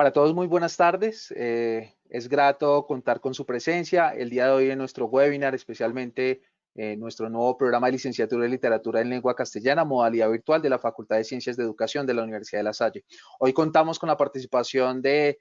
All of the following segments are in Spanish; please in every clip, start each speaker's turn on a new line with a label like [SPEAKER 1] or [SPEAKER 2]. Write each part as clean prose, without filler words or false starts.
[SPEAKER 1] Para todos, muy buenas tardes. Es grato contar con su presencia el día de hoy en nuestro webinar, especialmente nuestro nuevo programa de licenciatura en literatura en lengua castellana, modalidad virtual de la Facultad de Ciencias de Educación de la Universidad de La Salle. Hoy contamos con la participación de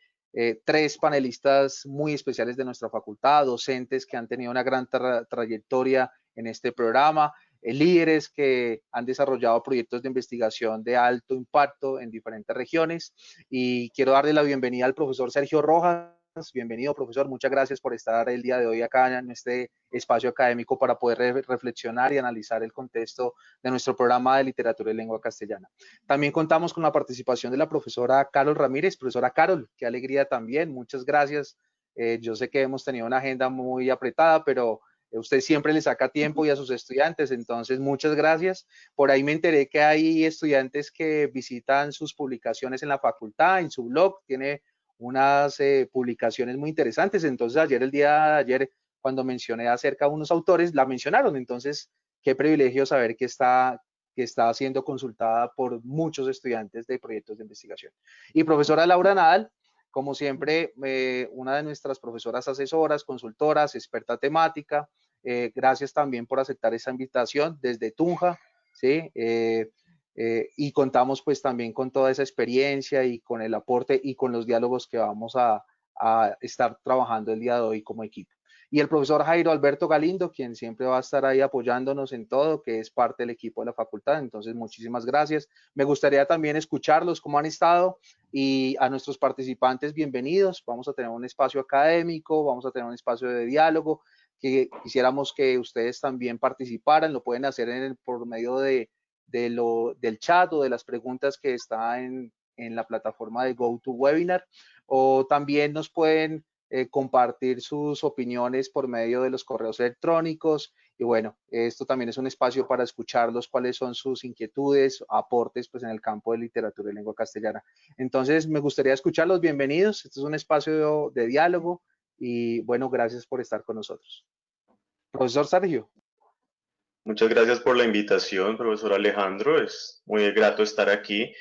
[SPEAKER 1] tres panelistas muy especiales de nuestra facultad, docentes que han tenido una gran trayectoria en este programa, líderes que han desarrollado proyectos de investigación de alto impacto en diferentes regiones. Y quiero darle la bienvenida al profesor Sergio Rojas. Bienvenido, profesor. Muchas gracias por estar el día de hoy acá en este espacio académico para poder reflexionar y analizar el contexto de nuestro programa de literatura y lengua castellana. También contamos con la participación de la profesora Carol Ramírez. Profesora Carol, qué alegría también. Muchas gracias. Yo sé que hemos tenido una agenda muy apretada, pero usted siempre le saca tiempo y a sus estudiantes, entonces muchas gracias. Por ahí me enteré que hay estudiantes que visitan sus publicaciones en la facultad, en su blog, tiene unas publicaciones muy interesantes, entonces el día de ayer, cuando mencioné acerca de unos autores, la mencionaron, entonces qué privilegio saber que está siendo consultada por muchos estudiantes de proyectos de investigación. Y profesora Laura Nadal, como siempre, una de nuestras profesoras asesoras, consultoras, experta temática. Gracias también por aceptar esa invitación desde Tunja, ¿sí? Y contamos pues también con toda esa experiencia y con el aporte y con los diálogos que vamos a estar trabajando el día de hoy como equipo. Y el profesor Jairo Alberto Galindo, quien siempre va a estar ahí apoyándonos en todo, que es parte del equipo de la facultad. Entonces, muchísimas gracias. Me gustaría también escucharlos, cómo han estado, y a nuestros participantes, bienvenidos. Vamos a tener un espacio académico, vamos a tener un espacio de diálogo, que quisiéramos que ustedes también participaran. Lo pueden hacer por medio del chat o de las preguntas que está en la plataforma de GoToWebinar, o también nos pueden compartir sus opiniones por medio de los correos electrónicos. Y bueno, esto también es un espacio para escucharlos, cuáles son sus inquietudes, aportes pues en el campo de literatura y lengua castellana. Entonces, me gustaría escucharlos. Bienvenidos. Este es un espacio de diálogo y bueno, gracias por estar con nosotros. Profesor Sergio.
[SPEAKER 2] Muchas gracias por la invitación, profesor Alejandro. Es muy grato estar aquí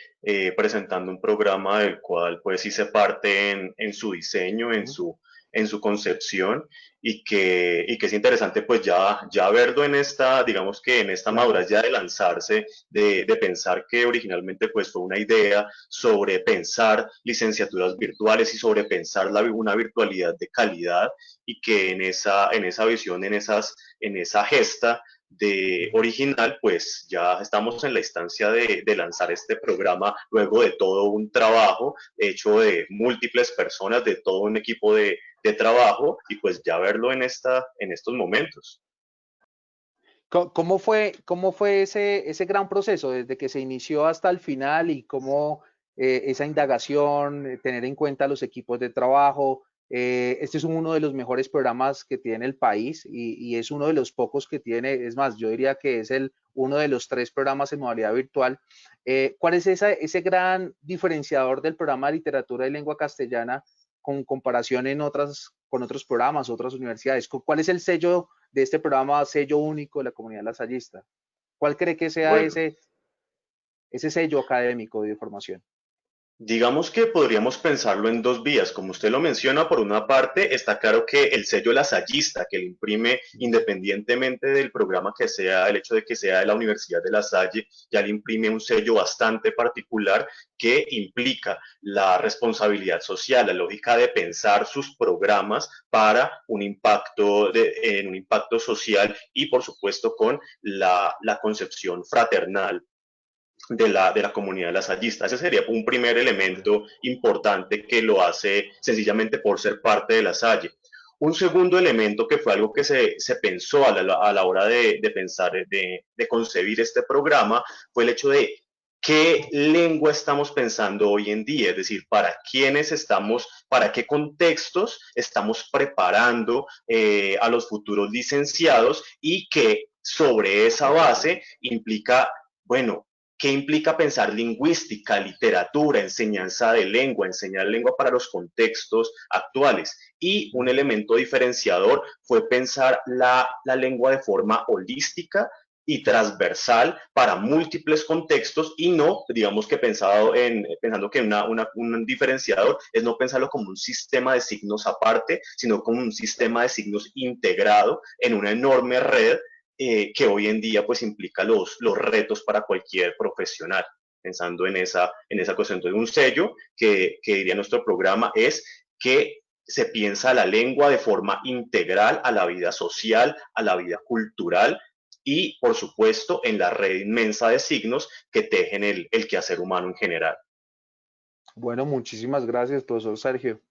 [SPEAKER 2] presentando un programa del cual pues hice parte en su diseño, en su concepción y que es interesante pues ya verlo en esta, digamos que en esta madurez ya de lanzarse, de pensar que originalmente pues fue una idea sobre pensar licenciaturas virtuales y sobre pensar una virtualidad de calidad y que en esa visión, en esa gesta de original, pues ya estamos en la instancia de lanzar este programa luego de todo un trabajo hecho de múltiples personas, de todo un equipo de trabajo y pues ya verlo en estos momentos.
[SPEAKER 1] ¿Cómo fue ese gran proceso desde que se inició hasta el final y cómo esa indagación, tener en cuenta los equipos de trabajo? Este es uno de los mejores programas que tiene el país y es uno de los pocos que tiene, es más, yo diría que es uno de los 3 programas en modalidad virtual. ¿Cuál es ese gran diferenciador del programa de literatura y lengua castellana con comparación con otros programas, otras universidades? ¿Cuál es el sello de este programa, sello único de la comunidad lasallista? ¿Cuál cree que sea
[SPEAKER 2] Bueno,
[SPEAKER 1] ese sello académico de formación?
[SPEAKER 2] digamos que podríamos pensarlo en dos vías. Como usted lo menciona, por una parte está claro que el sello lasallista, que le imprime independientemente del programa que sea, el hecho de que sea de la Universidad de La Salle, ya le imprime un sello bastante particular que implica la responsabilidad social, la lógica de pensar sus programas para en un impacto social y por supuesto con la concepción fraternal de la comunidad lasallista. Ese sería un primer elemento importante que lo hace sencillamente por ser parte de La Salle. Un segundo elemento que fue algo que se pensó a la hora de pensar, de concebir este programa, fue el hecho de qué lengua estamos pensando hoy en día, es decir, para quiénes estamos, para qué contextos estamos preparando a los futuros licenciados y que sobre esa base implica, bueno, ¿qué implica pensar lingüística, literatura, enseñanza de lengua, enseñar lengua para los contextos actuales? Y un elemento diferenciador fue pensar la lengua de forma holística y transversal para múltiples contextos y no, digamos que pensando que un diferenciador es no pensarlo como un sistema de signos aparte, sino como un sistema de signos integrado en una enorme red que hoy en día pues implica los retos para cualquier profesional, pensando en esa cuestión. Entonces, un sello que diría nuestro programa es que se piensa la lengua de forma integral a la vida social, a la vida cultural y, por supuesto, en la red inmensa de signos que tejen el quehacer humano en general.
[SPEAKER 1] Bueno, muchísimas gracias, profesor Sergio.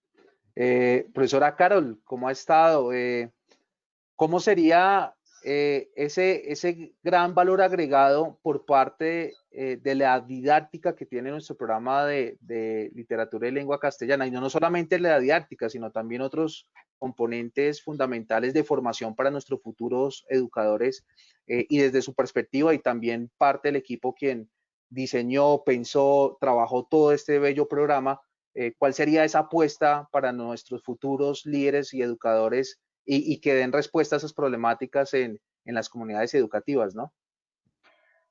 [SPEAKER 1] Profesora Carol, ¿cómo ha estado? ¿Cómo sería ese gran valor agregado por parte de la didáctica que tiene nuestro programa de literatura y lengua castellana? Y no solamente la didáctica, sino también otros componentes fundamentales de formación para nuestros futuros educadores y desde su perspectiva y también parte del equipo quien diseñó, pensó, trabajó todo este bello programa. ¿Cuál sería esa apuesta para nuestros futuros líderes y educadores y que den respuesta a esas problemáticas en las comunidades educativas, ¿no?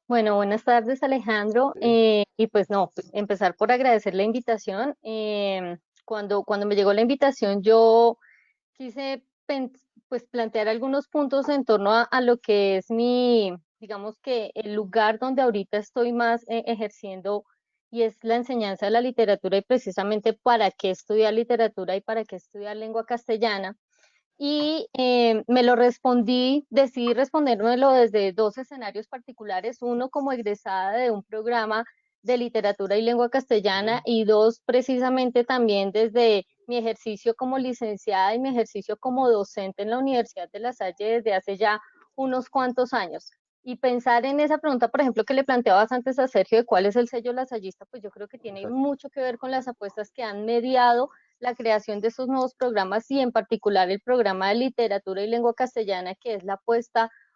[SPEAKER 3] Bueno, buenas tardes, Alejandro.
[SPEAKER 1] Sí.
[SPEAKER 3] Y pues no, pues, empezar por agradecer la invitación. Cuando me llegó la invitación, yo quise pues plantear algunos puntos en torno a lo que es digamos que el lugar donde ahorita estoy más ejerciendo y es la enseñanza de la literatura y precisamente para qué estudiar literatura y para qué estudiar lengua castellana. Y me lo decidí respondérmelo desde dos escenarios particulares, uno como egresada de un programa de literatura y lengua castellana y dos precisamente también desde mi ejercicio como licenciada y mi ejercicio como docente en la Universidad de La Salle desde hace ya unos cuantos años. Y pensar en esa pregunta, por ejemplo, que le planteabas antes a Sergio de cuál es el sello lasallista, pues yo creo que tiene
[SPEAKER 1] Exacto.
[SPEAKER 3] mucho que ver con las apuestas que han mediado la creación de estos nuevos programas y en particular el programa de literatura y lengua castellana, que es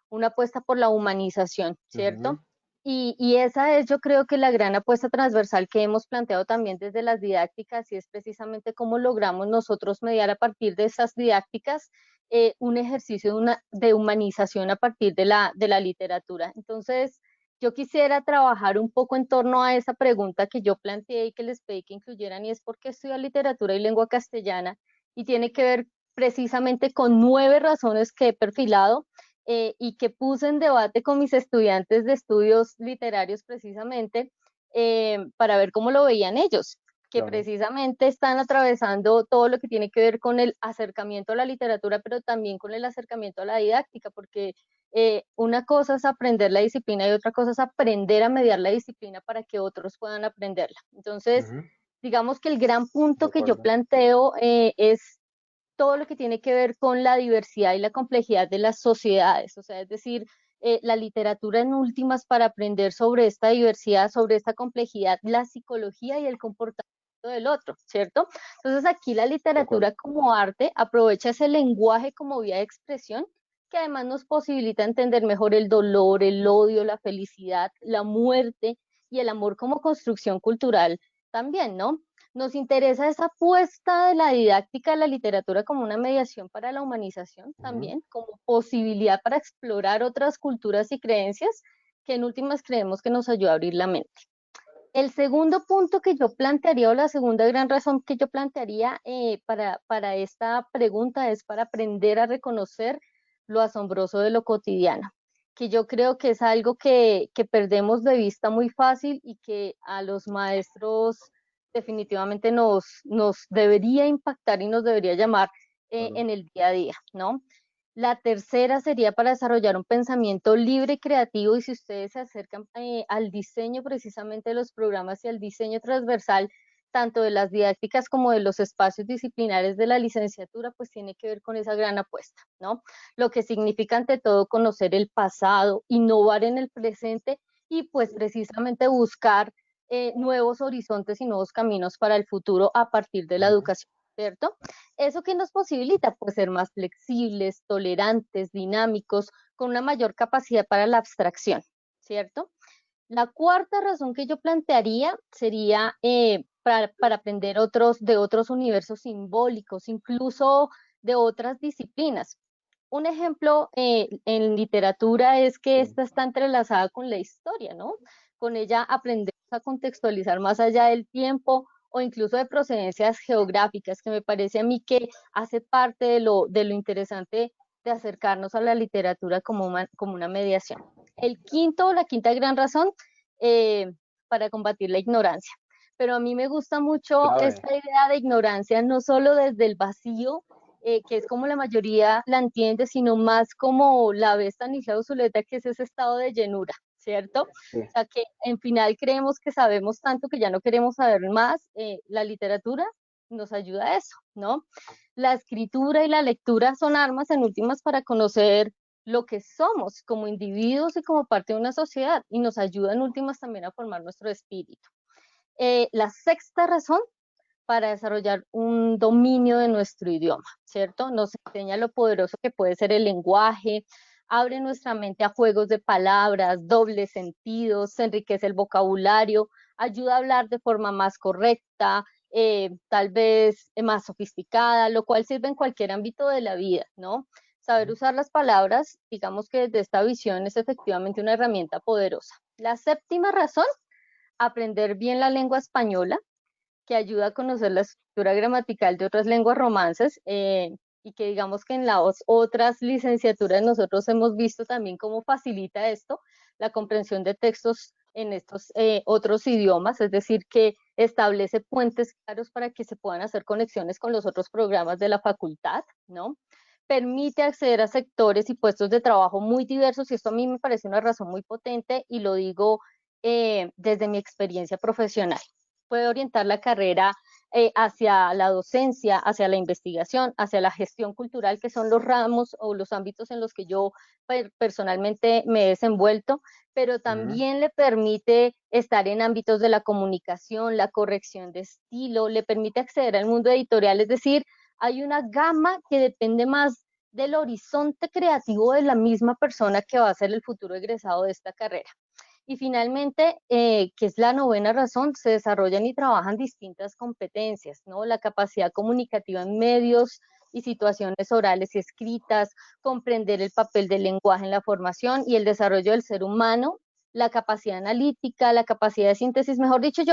[SPEAKER 3] una apuesta por la humanización, ¿cierto?
[SPEAKER 1] Ujú.
[SPEAKER 3] Y esa es, yo creo que la gran apuesta transversal que hemos planteado también desde las didácticas y es precisamente cómo logramos nosotros mediar a partir de esas didácticas un ejercicio de humanización a partir de la literatura. Entonces, yo quisiera trabajar un poco en torno a esa pregunta que yo planteé y que les pedí que incluyeran, y es por qué estudiar literatura y lengua castellana, y tiene que ver precisamente con 9 razones que he perfilado y que puse en debate con mis estudiantes de estudios literarios precisamente para ver cómo lo veían ellos, que
[SPEAKER 1] Claro.
[SPEAKER 3] precisamente están atravesando todo lo que tiene que ver con el acercamiento a la literatura, pero también con el acercamiento a la didáctica, porque una cosa es aprender la disciplina y otra cosa es aprender a mediar la disciplina para que otros puedan aprenderla. Entonces,
[SPEAKER 1] Ujú.
[SPEAKER 3] digamos que el gran
[SPEAKER 1] De
[SPEAKER 3] punto que yo
[SPEAKER 1] acuerdo.
[SPEAKER 3] planteo es todo lo que tiene que ver con la diversidad y la complejidad de las sociedades, o sea, es decir, la literatura en últimas para aprender sobre esta diversidad, sobre esta complejidad, la psicología y el comportamiento del otro, ¿cierto? Entonces aquí la
[SPEAKER 1] De acuerdo.
[SPEAKER 3] literatura como arte aprovecha ese lenguaje como vía de expresión que además nos posibilita entender mejor el dolor, el odio, la felicidad, la muerte y el amor como construcción cultural también, ¿no? Nos interesa esa apuesta de la didáctica de la literatura como una mediación para la humanización
[SPEAKER 1] Ujú.
[SPEAKER 3] también, como posibilidad para explorar otras culturas y creencias que en últimas creemos que nos ayuda a abrir la mente. El segundo punto que yo plantearía, o la segunda gran razón que yo plantearía para esta pregunta es para aprender a reconocer lo asombroso de lo cotidiano, que yo creo que es algo que perdemos de vista muy fácil y que a los maestros definitivamente nos debería impactar y nos debería llamar
[SPEAKER 1] Claro.
[SPEAKER 3] en el día a día, ¿no? La tercera sería para desarrollar un pensamiento libre y creativo y si ustedes se acercan al diseño precisamente de los programas y al diseño transversal, tanto de las didácticas como de los espacios disciplinares de la licenciatura, pues tiene que ver con esa gran apuesta, ¿no? Lo que significa ante todo conocer el pasado, innovar en el presente y pues precisamente buscar nuevos horizontes y nuevos caminos para el futuro a partir de la
[SPEAKER 1] Ujú.
[SPEAKER 3] educación, ¿cierto? ¿Eso que nos posibilita? Pues ser más flexibles, tolerantes, dinámicos, con una mayor capacidad para la abstracción, ¿cierto? La cuarta razón que yo plantearía sería para aprender de otros universos simbólicos, incluso de otras disciplinas. un ejemplo en literatura es que esta está entrelazada con la historia, ¿no? Con ella aprendemos a contextualizar más allá del tiempo o incluso de procedencias geográficas, que me parece a mí que hace parte de lo interesante de acercarnos a la literatura como una mediación. La quinta gran razón eh, para combatir la ignorancia. Pero a mí me gusta mucho
[SPEAKER 1] Clave.
[SPEAKER 3] esta idea de ignorancia, no solo desde el vacío, que es como la mayoría la entiende, sino más como la ve Stanislao Zuleta, que es ese estado de llenura, ¿cierto?
[SPEAKER 1] Sí.
[SPEAKER 3] O sea, que en final creemos que sabemos tanto que ya no queremos saber más. La literatura nos ayuda a eso, ¿no? La escritura y la lectura son armas en últimas para conocer lo que somos como individuos y como parte de una sociedad, y nos ayuda en últimas también a formar nuestro espíritu. La sexta razón para desarrollar un dominio de nuestro idioma, ¿cierto? Nos enseña lo poderoso que puede ser el lenguaje, abre nuestra mente a juegos de palabras, dobles sentidos, se enriquece el vocabulario, ayuda a hablar de forma más correcta, tal vez más sofisticada, lo cual sirve en cualquier ámbito de la vida, ¿no? Saber usar las palabras, digamos que desde esta visión es efectivamente una herramienta poderosa. La séptima razón, aprender bien la lengua española, que ayuda a conocer la estructura gramatical de otras lenguas romances, y que digamos que en las otras licenciaturas nosotros hemos visto también cómo facilita esto, la comprensión de textos en estos otros idiomas, es decir, que establece puentes claros para que se puedan hacer conexiones con los otros programas de la facultad, ¿no? Permite acceder a sectores y puestos de trabajo muy diversos, y esto a mí me parece una razón muy potente, y lo digo desde mi experiencia profesional. Puede orientar la carrera hacia la docencia, hacia la investigación, hacia la gestión cultural, que son los ramos o los ámbitos en los que yo personalmente me he desenvuelto, pero también le permite estar en ámbitos de la comunicación, la corrección de estilo, le permite acceder al mundo editorial, es decir, hay una gama que depende más del horizonte creativo de la misma persona que va a ser el futuro egresado de esta carrera. Y finalmente, que es la novena razón, se desarrollan y trabajan distintas competencias, ¿no? La capacidad comunicativa en medios y situaciones orales y escritas, comprender el papel del lenguaje en la formación y el desarrollo del ser humano, la capacidad analítica, la capacidad de síntesis, mejor dicho,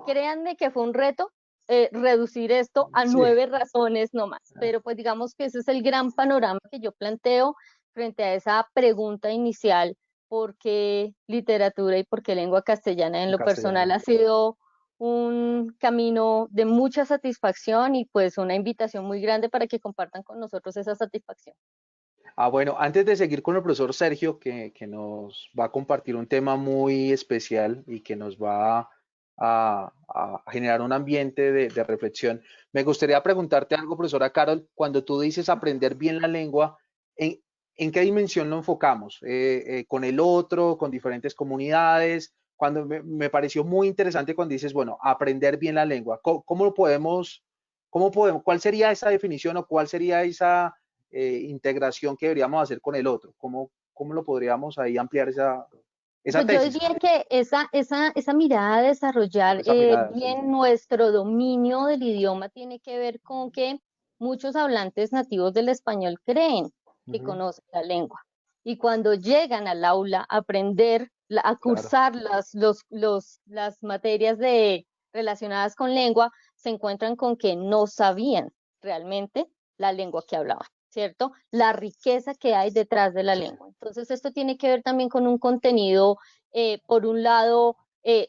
[SPEAKER 3] créanme que fue un reto reducir esto a
[SPEAKER 1] Sí.
[SPEAKER 3] 9 razones nomás, pero pues digamos que ese es el gran panorama que yo planteo frente a esa pregunta inicial: ¿por qué literatura y por qué lengua castellana? En
[SPEAKER 1] En
[SPEAKER 3] lo personal
[SPEAKER 1] castellano.
[SPEAKER 3] ha sido un camino de mucha satisfacción y pues una invitación muy grande para que compartan con nosotros esa satisfacción.
[SPEAKER 1] Bueno, antes de seguir con el profesor Sergio, que nos va a compartir un tema muy especial y que nos va a generar un ambiente de reflexión, me gustaría preguntarte algo, profesora Carol, cuando tú dices aprender bien la lengua, ¿en, en qué dimensión lo enfocamos? ¿Con el otro, con diferentes comunidades? Cuando me pareció muy interesante cuando dices, bueno, aprender bien la lengua, ¿cómo lo podemos, cuál sería esa definición o cuál sería esa integración que deberíamos hacer con el otro? ¿Cómo lo podríamos ahí ampliar esa
[SPEAKER 3] Pues yo
[SPEAKER 1] tesis,
[SPEAKER 3] diría que esa mirada de desarrollar
[SPEAKER 1] esa mirada? Sí.
[SPEAKER 3] bien nuestro dominio del idioma tiene que ver con que muchos hablantes nativos del español creen que
[SPEAKER 1] Ujú,
[SPEAKER 3] conocen la lengua. Y cuando llegan al aula a aprender, a
[SPEAKER 1] claro,
[SPEAKER 3] cursar las materias relacionadas con lengua, se encuentran con que no sabían realmente la lengua que hablaban, ¿cierto? La riqueza que hay detrás de la lengua. Entonces, esto tiene que ver también con un contenido, por un lado,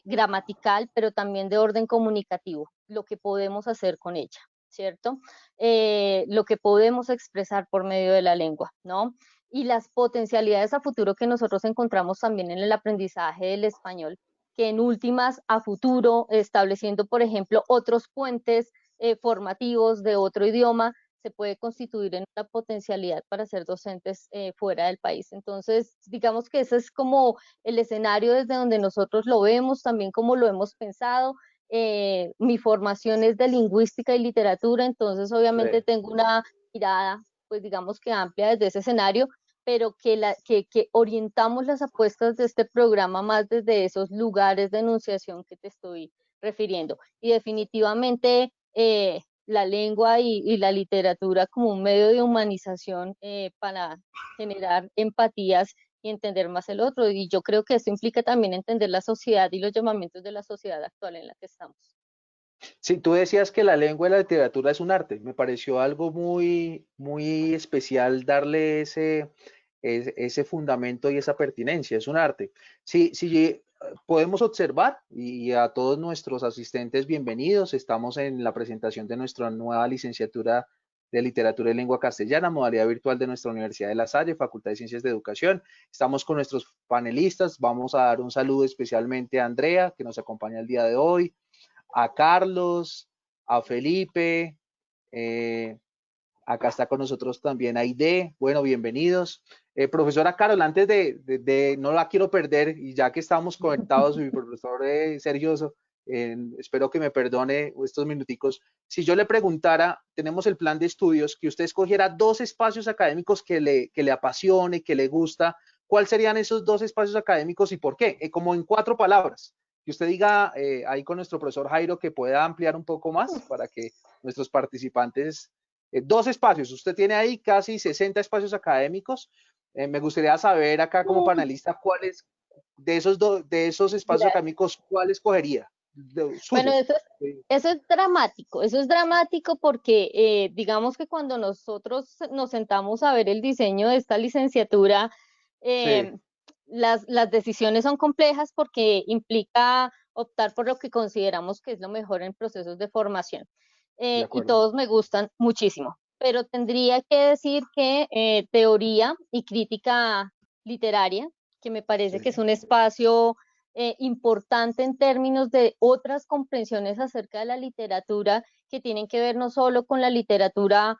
[SPEAKER 3] gramatical, pero también de orden comunicativo, lo que podemos hacer con ella, ¿cierto? Lo que podemos expresar por medio de la lengua, ¿no? Y las potencialidades a futuro que nosotros encontramos también en el aprendizaje del español, que en últimas a futuro, estableciendo, por ejemplo, otros puentes formativos de otro idioma, se puede constituir en una potencialidad para ser docentes fuera del país. Entonces, digamos que ese es como el escenario desde donde nosotros lo vemos, también como lo hemos pensado. Mi formación es de lingüística y literatura, entonces obviamente
[SPEAKER 1] sí.
[SPEAKER 3] tengo una mirada, pues digamos que amplia desde ese escenario, pero que orientamos las apuestas de este programa más desde esos lugares de enunciación que te estoy refiriendo. Y definitivamente la lengua y la literatura como un medio de humanización para generar empatías y entender más el otro. Y yo creo que eso implica también entender la sociedad y los llamamientos de la sociedad actual en la que estamos.
[SPEAKER 1] Sí, tú decías que la lengua y la literatura es un arte. Me pareció algo muy, muy especial darle ese fundamento y esa pertinencia. Es un arte. Sí, sí, podemos observar y a todos nuestros asistentes bienvenidos. Estamos en la presentación de nuestra nueva licenciatura de Literatura y Lengua Castellana, modalidad virtual de nuestra Universidad de La Salle, Facultad de Ciencias de Educación. Estamos con nuestros panelistas. Vamos a dar un saludo especialmente a Andrea, que nos acompaña el día de hoy, a Carlos, a Felipe, eh, acá está con nosotros también Aide. Bueno, bienvenidos. Profesora Carol, antes no la quiero perder, y ya que estamos conectados, mi profesor Sergio, espero que me perdone estos minuticos. Si yo le preguntara, tenemos el plan de estudios, que usted escogiera 2 espacios académicos que le apasione, que le gusta, ¿cuáles serían esos 2 espacios académicos y por qué? Como en 4 palabras. Que usted diga ahí con nuestro profesor Jairo que pueda ampliar un poco más para que nuestros participantes 2 espacios, usted tiene ahí casi 60 espacios académicos. Me gustaría saber acá como panelista cuáles de esos espacios académicos, cuál escogería,
[SPEAKER 3] Bueno,
[SPEAKER 1] suyos. Sí,
[SPEAKER 3] eso es dramático porque digamos que cuando nosotros nos sentamos a ver el diseño de esta licenciatura,
[SPEAKER 1] sí,
[SPEAKER 3] eh, las decisiones son complejas porque implica optar por lo que consideramos que es lo mejor en procesos de formación.
[SPEAKER 1] de
[SPEAKER 3] Y
[SPEAKER 1] acuerdo.
[SPEAKER 3] todos me gustan muchísimo, pero tendría que decir que teoría y crítica literaria, que me parece que es
[SPEAKER 1] Sí,
[SPEAKER 3] un espacio importante en términos de otras comprensiones acerca de la literatura que tienen que ver no solo con la literatura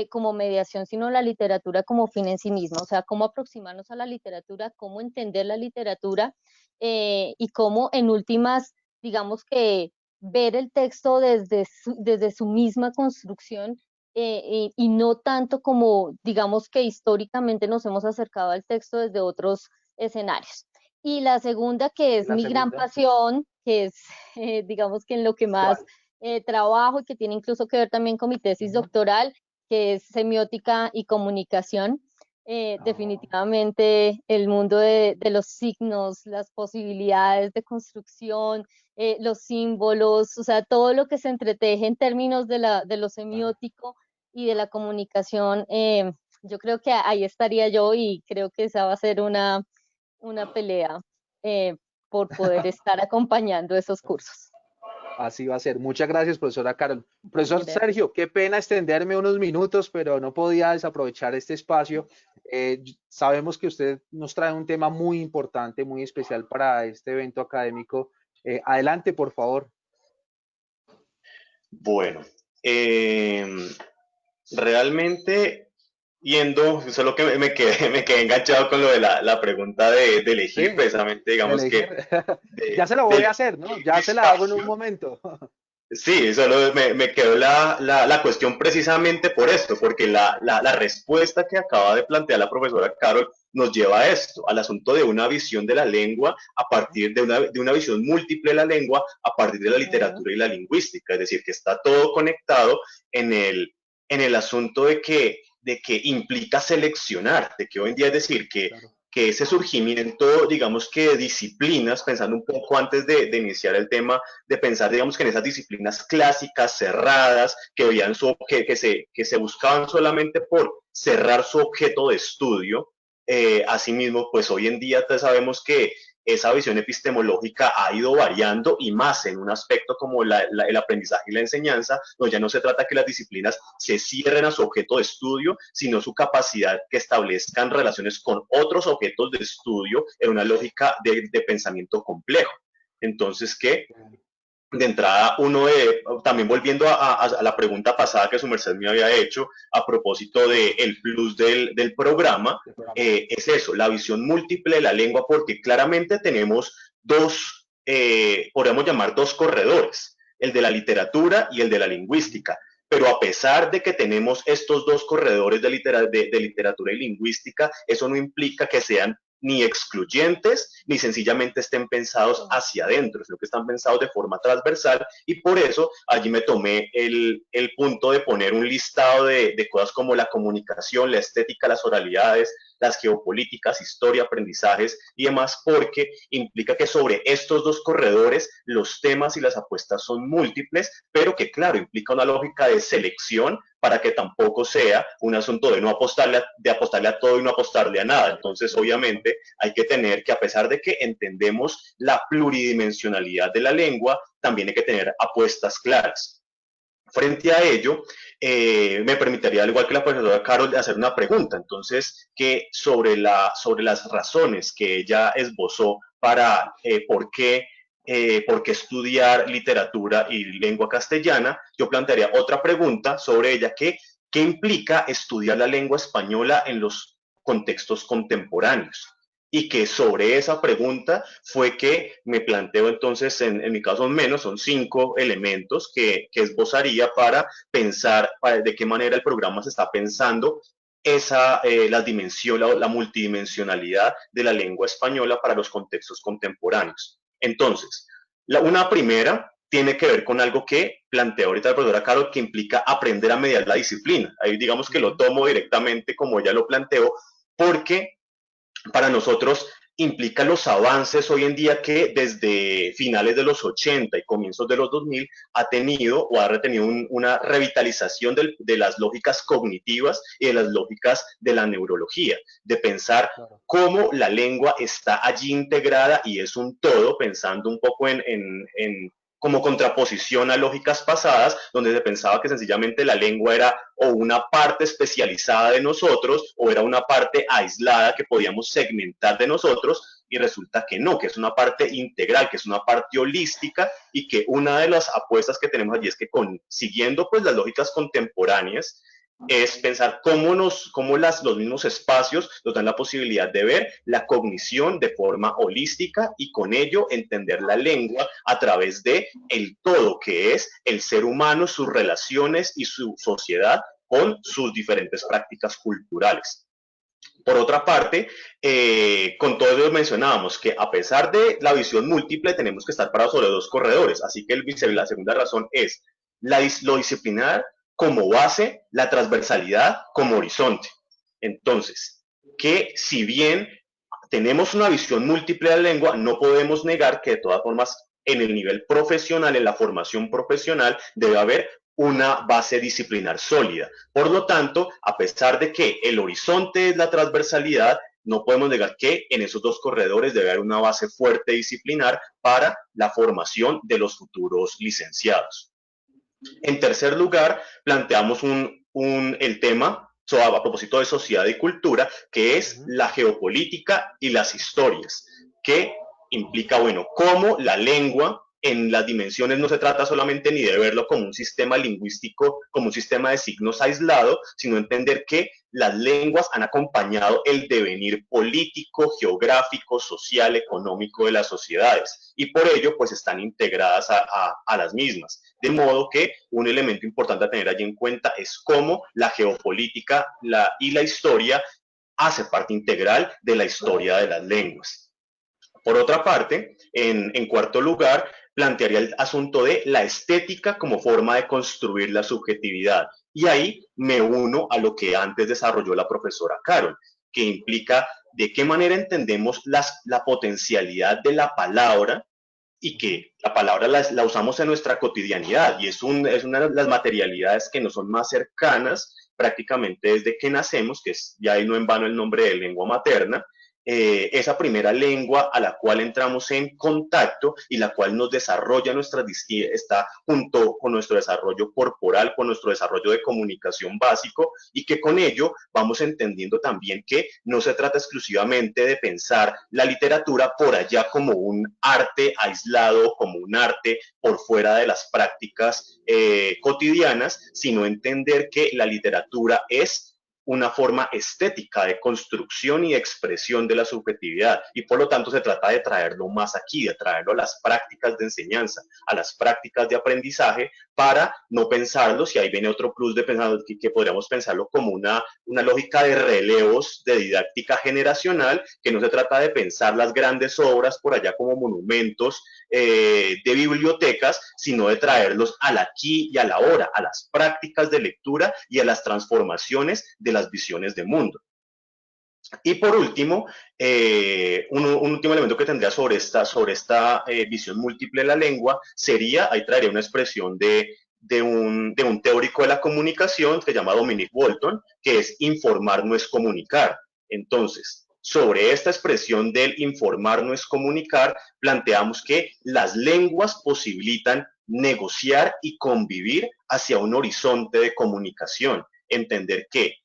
[SPEAKER 3] como mediación, sino la literatura como fin en sí mismo, o sea, cómo aproximarnos a la literatura, cómo entender la literatura y cómo en últimas, digamos que ver el texto desde su misma construcción y no tanto como, digamos que históricamente nos hemos acercado al texto desde otros escenarios. Y la segunda, que
[SPEAKER 1] ¿y
[SPEAKER 3] es
[SPEAKER 1] la
[SPEAKER 3] mi gran
[SPEAKER 1] segunda?
[SPEAKER 3] pasión, que es, digamos que en lo que más
[SPEAKER 1] ¿Cuál?
[SPEAKER 3] trabajo y que tiene incluso que ver también con mi tesis
[SPEAKER 1] Ujú.
[SPEAKER 3] doctoral, que es semiótica y comunicación.
[SPEAKER 1] Oh,
[SPEAKER 3] Definitivamente el mundo de los signos, las posibilidades de construcción, los símbolos, o sea, todo lo que se entreteje en términos de lo
[SPEAKER 1] claro.
[SPEAKER 3] semiótico y de la comunicación, yo creo que ahí estaría yo y creo que esa va a ser una pelea eh, por poder estar acompañando esos cursos.
[SPEAKER 1] Así va a ser. Muchas gracias, profesora Carol. Profesor
[SPEAKER 3] Gracias.
[SPEAKER 1] Sergio, qué pena extenderme unos minutos, pero no podía desaprovechar este espacio. Sabemos que usted nos trae un tema muy importante, muy especial para este evento académico. Adelante, por favor.
[SPEAKER 2] Bueno, eh, realmente yendo, solo que me quedé enganchado con lo de la pregunta de elegir,
[SPEAKER 1] Sí,
[SPEAKER 2] precisamente,
[SPEAKER 1] de
[SPEAKER 2] digamos
[SPEAKER 1] elegir.
[SPEAKER 2] que
[SPEAKER 1] Ya se lo voy a
[SPEAKER 2] del
[SPEAKER 1] hacer, ¿no? Ya se la hago en un
[SPEAKER 2] espacio.
[SPEAKER 1] momento.
[SPEAKER 2] Sí, solo me quedó la cuestión precisamente por esto, porque la respuesta que acaba de plantear la profesora Carol nos lleva a esto, al asunto de una visión de la lengua a partir de una visión múltiple de la lengua a partir de la
[SPEAKER 3] Ujú.
[SPEAKER 2] literatura y la lingüística, es decir, que está todo conectado en el asunto de que implica seleccionar, de que hoy en día es decir,
[SPEAKER 1] Claro.
[SPEAKER 2] que ese surgimiento, digamos que de disciplinas, pensando un poco antes de iniciar el tema, de pensar, digamos, que en esas disciplinas clásicas, cerradas, que, veían que se buscaban solamente por cerrar su objeto de estudio. Asimismo, pues hoy en día sabemos que esa visión epistemológica ha ido variando y más en un aspecto como el aprendizaje y la enseñanza, donde ya no se trata que las disciplinas se cierren a su objeto de estudio, sino su capacidad que establezcan relaciones con otros objetos de estudio en una lógica de pensamiento complejo. Entonces, que de entrada, también volviendo a la pregunta pasada que su merced me había hecho a propósito del plus del programa,
[SPEAKER 1] Del programa.
[SPEAKER 2] es eso, la visión múltiple de la lengua, porque claramente tenemos podríamos llamar dos corredores, el de la literatura y el de la lingüística. Pero a pesar de que tenemos estos dos corredores de literatura y lingüística, eso no implica que sean ni excluyentes, ni sencillamente estén pensados hacia adentro, sino que están pensados de forma transversal, y por eso allí me tomé el punto de poner un listado de cosas como la comunicación, la estética, las oralidades, las geopolíticas, historia, aprendizajes y demás, porque implica que sobre estos dos corredores los temas y las apuestas son múltiples, pero que claro, implica una lógica de selección para que tampoco sea un asunto de no apostarle de apostarle a todo y no apostarle a nada. Entonces, obviamente, hay que tener que, a pesar de que entendemos la pluridimensionalidad de la lengua, también hay que tener apuestas claras. Frente a ello, me permitiría, al igual que la profesora Carol, hacer una pregunta. Entonces, que sobre las razones que ella esbozó para por qué estudiar literatura y lengua castellana, yo plantearía otra pregunta sobre ella, ¿qué implica estudiar la lengua española en los contextos contemporáneos? Y que sobre esa pregunta fue que me planteo entonces, en mi caso son 5 elementos que esbozaría para pensar de qué manera el programa se está pensando la multidimensionalidad de la lengua española para los contextos contemporáneos. Entonces, una primera tiene que ver con algo que planteó ahorita la profesora Caro, que implica aprender a mediar la disciplina. Ahí digamos que lo tomo directamente como ella lo planteó, porque para nosotros implica los avances hoy en día que desde finales de los 80 y comienzos de los 2000 ha tenido o ha retenido una revitalización de las lógicas cognitivas y de las lógicas de la neurología, de pensar cómo la lengua está allí integrada y es un todo, pensando un poco como contraposición a lógicas pasadas, donde se pensaba que sencillamente la lengua era o una parte especializada de nosotros o era una parte aislada que podíamos segmentar de nosotros, y resulta que no, que es una parte integral, que es una parte holística, y que una de las apuestas que tenemos allí es que siguiendo pues las lógicas contemporáneas, es pensar cómo los mismos espacios nos dan la posibilidad de ver la cognición de forma holística y con ello entender la lengua a través de el todo que es el ser humano, sus relaciones y su sociedad con sus diferentes prácticas culturales. Por otra parte, con todo ello mencionábamos que a pesar de la visión múltiple tenemos que estar parados sobre dos corredores, así que la segunda razón es lo disciplinar como base, la transversalidad como horizonte. Entonces, que si bien tenemos una visión múltiple de la lengua, no podemos negar que de todas formas en el nivel profesional, en la formación profesional, debe haber una base disciplinar sólida. Por lo tanto, a pesar de que el horizonte es la transversalidad, no podemos negar que en esos dos corredores debe haber una base fuerte disciplinar para la formación de los futuros licenciados. En tercer lugar, planteamos el tema a propósito de sociedad y cultura, que es la geopolítica y las historias, que implica, bueno, cómo la lengua en las dimensiones no se trata solamente ni de verlo como un sistema lingüístico, como un sistema de signos aislado, sino entender que las lenguas han acompañado el devenir político, geográfico, social, económico de las sociedades y por ello pues están integradas a las mismas. De modo que un elemento importante a tener allí en cuenta es cómo la geopolítica y la historia hace parte integral de la historia de las lenguas. Por otra parte, en cuarto lugar, plantearía el asunto de la estética como forma de construir la subjetividad. Y ahí me uno a lo que antes desarrolló la profesora Carol, que implica de qué manera entendemos la potencialidad de la palabra y que la palabra la usamos en nuestra cotidianidad y es una de las materialidades que nos son más cercanas prácticamente desde que nacemos, que es ya ahí no en vano el nombre de lengua materna, esa primera lengua a la cual entramos en contacto y la cual nos desarrolla está junto con nuestro desarrollo corporal, con nuestro desarrollo de comunicación básico y que con ello vamos entendiendo también que no se trata exclusivamente de pensar la literatura por allá como un arte aislado, como un arte por fuera de las prácticas cotidianas, sino entender que la literatura es una forma estética de construcción y expresión de la subjetividad, y por lo tanto se trata de traerlo más aquí, de traerlo a las prácticas de enseñanza, a las prácticas de aprendizaje, para no pensarlo, si ahí viene otro plus de pensar, que podríamos pensarlo como una lógica de relevos de didáctica generacional, que no se trata de pensar las grandes obras por allá como monumentos de bibliotecas, sino de traerlos al aquí y a la hora, a las prácticas de lectura y a las transformaciones de las visiones de mundo. Y por último, un último elemento que tendría sobre esta visión múltiple de la lengua sería, ahí traería una expresión de un teórico de la comunicación que se llama Dominic Bolton, que es informar no es comunicar. Entonces, sobre esta expresión del informar no es comunicar, planteamos que las lenguas posibilitan negociar y convivir hacia un horizonte de comunicación. Entender que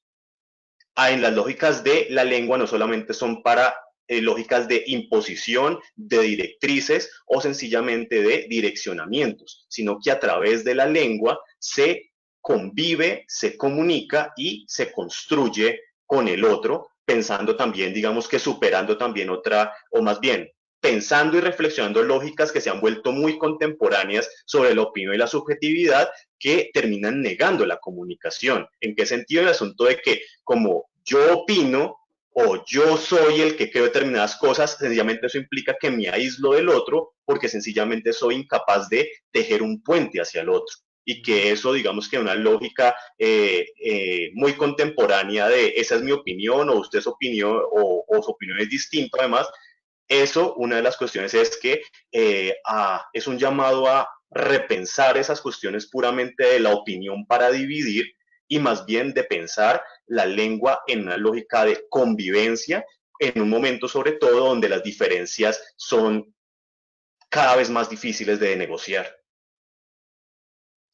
[SPEAKER 2] en las lógicas de la lengua no solamente son para lógicas de imposición, de directrices o sencillamente de direccionamientos, sino que a través de la lengua se convive, se comunica y se construye con el otro, pensando también, digamos que superando también otra, o más bien pensando y reflexionando lógicas que se han vuelto muy contemporáneas sobre la opinión y la subjetividad, que terminan negando la comunicación. ¿En qué sentido? El asunto de que como yo opino o yo soy el que creo determinadas cosas, sencillamente eso implica que me aíslo del otro porque sencillamente soy incapaz de tejer un puente hacia el otro. Y que eso, digamos que una lógica muy contemporánea de esa es mi opinión o usted su opinión o su opinión es distinta, además, eso, una de las cuestiones es que es un llamado a repensar esas cuestiones puramente de la opinión para dividir y más bien de pensar la lengua en una lógica de convivencia, en un momento sobre todo donde las diferencias son cada vez más difíciles de negociar.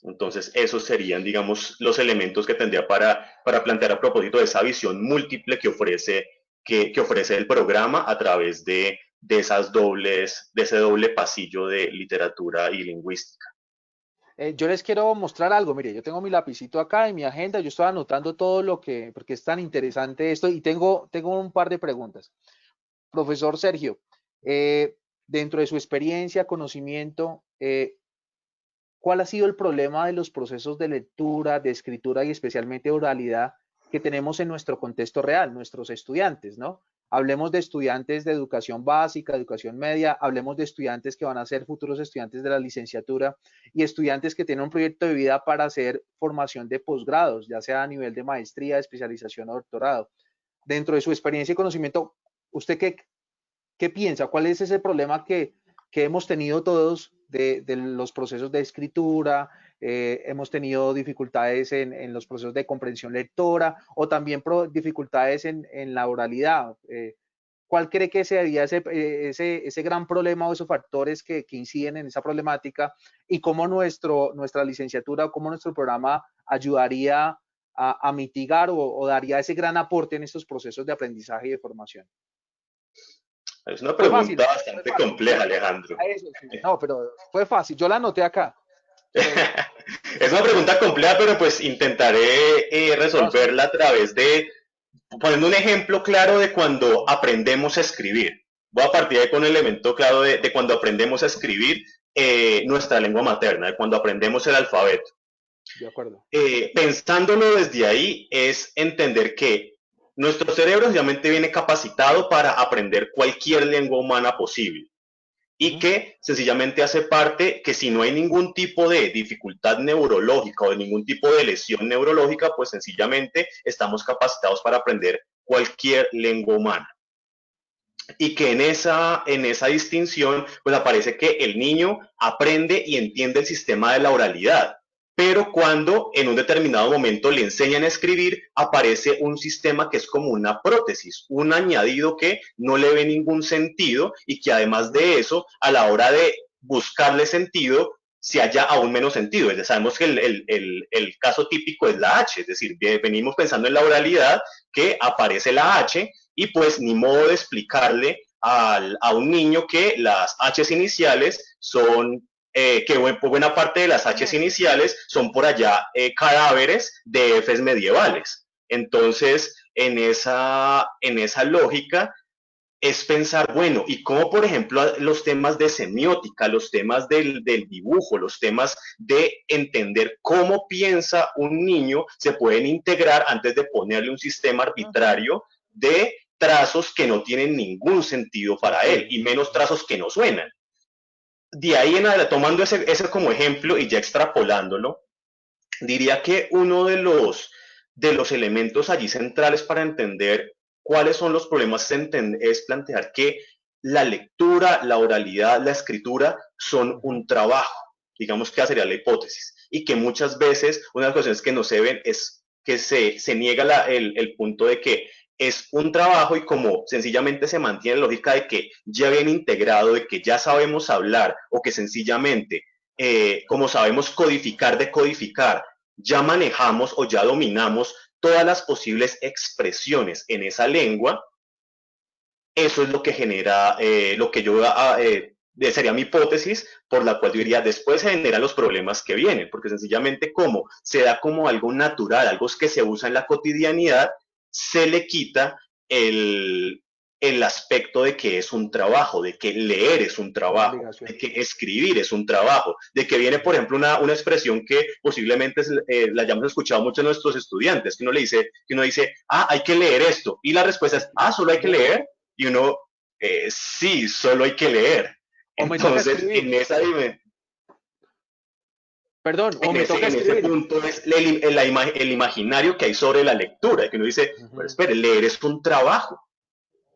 [SPEAKER 2] Entonces, esos serían, digamos, los elementos que tendría para plantear a propósito de esa visión múltiple que ofrece el programa a través de ese doble pasillo de literatura y lingüística.
[SPEAKER 1] Yo les quiero mostrar algo, mire, yo tengo mi lapicito acá en mi agenda, yo estoy anotando todo porque es tan interesante esto y tengo un par de preguntas. Profesor Sergio, dentro de su experiencia, conocimiento, ¿cuál ha sido el problema de los procesos de lectura, de escritura y especialmente oralidad que tenemos en nuestro contexto real, nuestros estudiantes, ¿no? Hablemos de estudiantes de educación básica, educación media, hablemos de estudiantes que van a ser futuros estudiantes de la licenciatura y estudiantes que tienen un proyecto de vida para hacer formación de posgrados, ya sea a nivel de maestría, especialización o doctorado. Dentro de su experiencia y conocimiento, ¿usted qué piensa? ¿Cuál es ese problema que hemos tenido todos de los procesos de escritura? Hemos tenido dificultades en los procesos de comprensión lectora o también dificultades en la oralidad. ¿Cuál cree que sería ese gran problema o esos factores que inciden en esa problemática y cómo nuestra licenciatura o cómo nuestro programa ayudaría a mitigar o daría ese gran aporte en estos procesos de aprendizaje y de formación?
[SPEAKER 2] Es una
[SPEAKER 1] Fue fácil,
[SPEAKER 2] pregunta bastante compleja, Alejandro.
[SPEAKER 1] eso sí. No, pero fue fácil. Yo la anoté acá. Pero...
[SPEAKER 2] Es una pregunta compleja, pero pues intentaré resolverla a través de poniendo un ejemplo claro de cuando aprendemos a escribir. Voy a partir de con el elemento claro de cuando aprendemos a escribir nuestra lengua materna, de cuando aprendemos el alfabeto.
[SPEAKER 1] De acuerdo.
[SPEAKER 2] Pensándolo desde ahí es entender que nuestro cerebro obviamente viene capacitado para aprender cualquier lengua humana posible y que sencillamente hace parte que si no hay ningún tipo de dificultad neurológica o de ningún tipo de lesión neurológica, pues sencillamente estamos capacitados para aprender cualquier lengua humana. Y que en esa distinción pues aparece que el niño aprende y entiende el sistema de la oralidad, pero cuando en un determinado momento le enseñan a escribir, aparece un sistema que es como una prótesis, un añadido que no le ve ningún sentido y que además de eso, a la hora de buscarle sentido, se halla aún menos sentido. Sabemos que el caso típico es la H, es decir, venimos pensando en la oralidad, que aparece la H y pues ni modo de explicarle a un niño que las H's iniciales son que buena parte de las H's iniciales son por allá cadáveres de Fs medievales. Entonces, en esa lógica, es pensar, bueno, y cómo, por ejemplo, los temas de semiótica, los temas del dibujo, los temas de entender cómo piensa un niño, se pueden integrar antes de ponerle un sistema arbitrario de trazos que no tienen ningún sentido para él, y menos trazos que no suenan. De ahí en adelante, tomando ese como ejemplo y ya extrapolándolo, diría que uno de los elementos allí centrales para entender cuáles son los problemas es plantear que la lectura, la oralidad, la escritura son un trabajo, digamos que esa sería la hipótesis, y que muchas veces una de las cuestiones que no se ven es que se niega el punto de que es un trabajo y como sencillamente se mantiene la lógica de que ya viene integrado, de que ya sabemos hablar o que sencillamente como sabemos codificar, decodificar, ya manejamos o ya dominamos todas las posibles expresiones en esa lengua, eso es lo que genera, lo que yo sería mi hipótesis, por la cual yo diría, después se generan los problemas que vienen, porque sencillamente como se da como algo natural, algo que se usa en la cotidianidad, se le quita el aspecto de que es un trabajo, de que leer es un trabajo, de que escribir es un trabajo, de que viene, por ejemplo, una expresión que posiblemente la hayamos escuchado mucho en nuestros estudiantes, que uno dice, ah, hay que leer esto, y la respuesta es, ah, solo hay que leer, y uno, sí, solo hay que leer. Entonces, en esa dimensión,
[SPEAKER 1] Perdón, o me toca
[SPEAKER 2] en
[SPEAKER 1] escribir.
[SPEAKER 2] ese punto es el imaginario que hay sobre la lectura, que uno dice, pero espere, leer es un trabajo,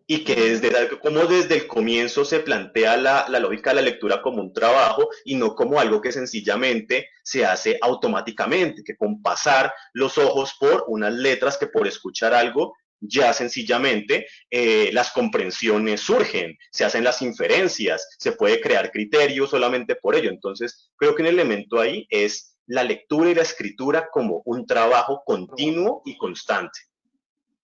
[SPEAKER 2] y que como desde el comienzo se plantea la lógica de la lectura como un trabajo y no como algo que sencillamente se hace automáticamente, que con pasar los ojos por unas letras, que por escuchar algo, ya sencillamente las comprensiones surgen, se hacen las inferencias, se puede crear criterio solamente por ello. Entonces, creo que un elemento ahí es la lectura y la escritura como un trabajo continuo y constante.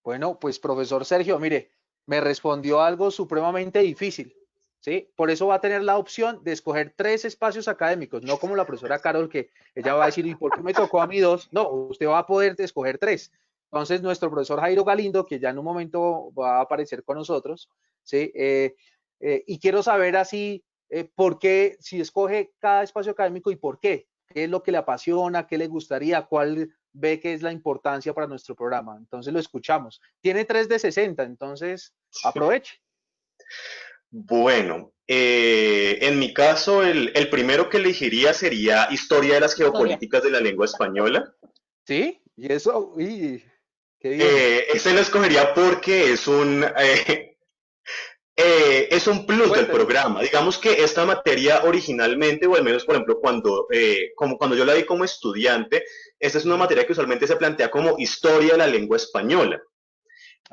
[SPEAKER 1] Bueno, pues profesor Sergio, mire, me respondió algo supremamente difícil, ¿sí? Por eso va a tener la opción de escoger 3 espacios académicos, no como la profesora Carol, que ella va a decir, ¿y por qué me tocó a mí 2? No, usted va a poder escoger 3. Entonces, nuestro profesor Jairo Galindo, que ya en un momento va a aparecer con nosotros, ¿sí? Y quiero saber así, por qué, si escoge cada espacio académico y por qué. ¿Qué es lo que le apasiona? ¿Qué le gustaría? ¿Cuál ve que es la importancia para nuestro programa? Entonces lo escuchamos. Tiene 3 de 60, entonces aproveche.
[SPEAKER 2] Bueno, en mi caso, el primero que elegiría sería Historia de las Geopolíticas de la Lengua Española.
[SPEAKER 1] ¿Sí? Y eso, uy, qué bien.
[SPEAKER 2] Ese lo escogería porque es un plus del
[SPEAKER 1] Cuéntelo.
[SPEAKER 2] programa. Digamos que esta materia originalmente, o al menos, por ejemplo, como cuando yo la di como estudiante, esta es una materia que usualmente se plantea como Historia de la Lengua Española.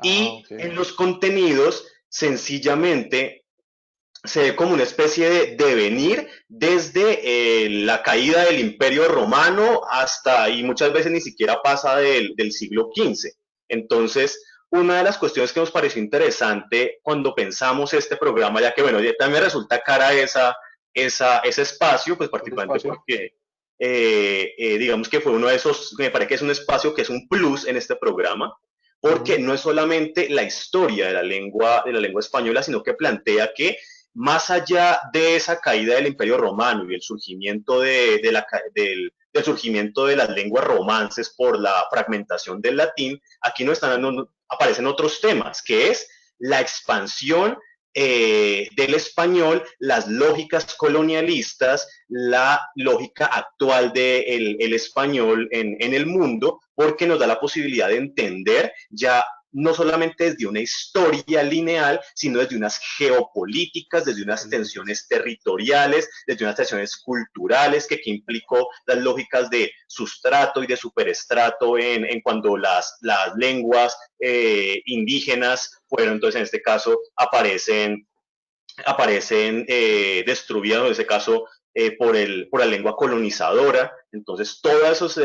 [SPEAKER 2] Y
[SPEAKER 1] Okay.
[SPEAKER 2] en los contenidos, sencillamente, se ve como una especie de devenir desde la caída del Imperio Romano hasta, y muchas veces ni siquiera pasa del siglo XV. Entonces, una de las cuestiones que nos pareció interesante cuando pensamos este programa, ya que, bueno, ya también me resulta cara ese espacio, pues particularmente porque digamos que fue uno de esos, me parece que es un espacio que es un plus en este programa, porque no es solamente la historia de la lengua española, sino que plantea que más allá de esa caída del Imperio Romano y el surgimiento del surgimiento de las lenguas romances por la fragmentación del latín, aquí aparecen otros temas, que es la expansión del español, las lógicas colonialistas, la lógica actual del español en el mundo, porque nos da la posibilidad de entender ya no solamente desde una historia lineal, sino desde unas geopolíticas, desde unas tensiones territoriales, desde unas tensiones culturales que implicó las lógicas de sustrato y de superestrato en cuando las lenguas indígenas fueron, entonces en este caso aparecen destruidas, en ese caso por la lengua colonizadora. Entonces, todos esos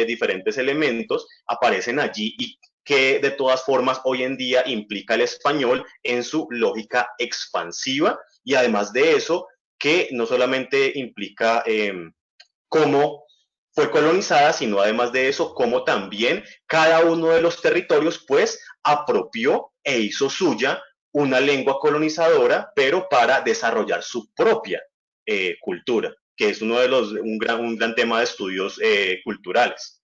[SPEAKER 2] diferentes elementos aparecen allí y que de todas formas hoy en día implica el español en su lógica expansiva y además de eso, que no solamente implica cómo fue colonizada, sino además de eso, cómo también cada uno de los territorios pues apropió e hizo suya una lengua colonizadora, pero para desarrollar su propia cultura, que es un gran tema de estudios culturales.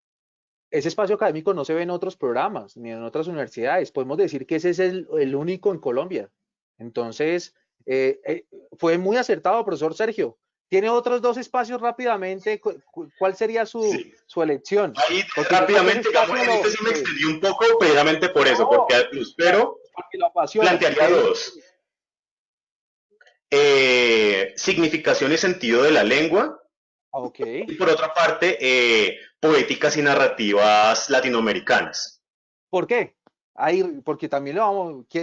[SPEAKER 1] Ese espacio académico no se ve en otros programas ni en otras universidades. Podemos decir que ese es el único en Colombia. Entonces, fue muy acertado, profesor Sergio. ¿Tiene otros dos espacios rápidamente? ¿Cuál sería
[SPEAKER 2] Sí.
[SPEAKER 1] su elección?
[SPEAKER 2] Ahí
[SPEAKER 1] Porque yo creo que ese
[SPEAKER 2] rápidamente, digamos,
[SPEAKER 1] espacio
[SPEAKER 2] en este sí me
[SPEAKER 1] sí.
[SPEAKER 2] extendí un poco precisamente por eso, porque
[SPEAKER 1] No,
[SPEAKER 2] pero
[SPEAKER 1] porque lo apasiona.
[SPEAKER 2] plantearía dos. Significación y sentido de la lengua,
[SPEAKER 1] Ok.
[SPEAKER 2] y por otra parte, poéticas y narrativas latinoamericanas.
[SPEAKER 1] ¿Por qué? Ahí, porque también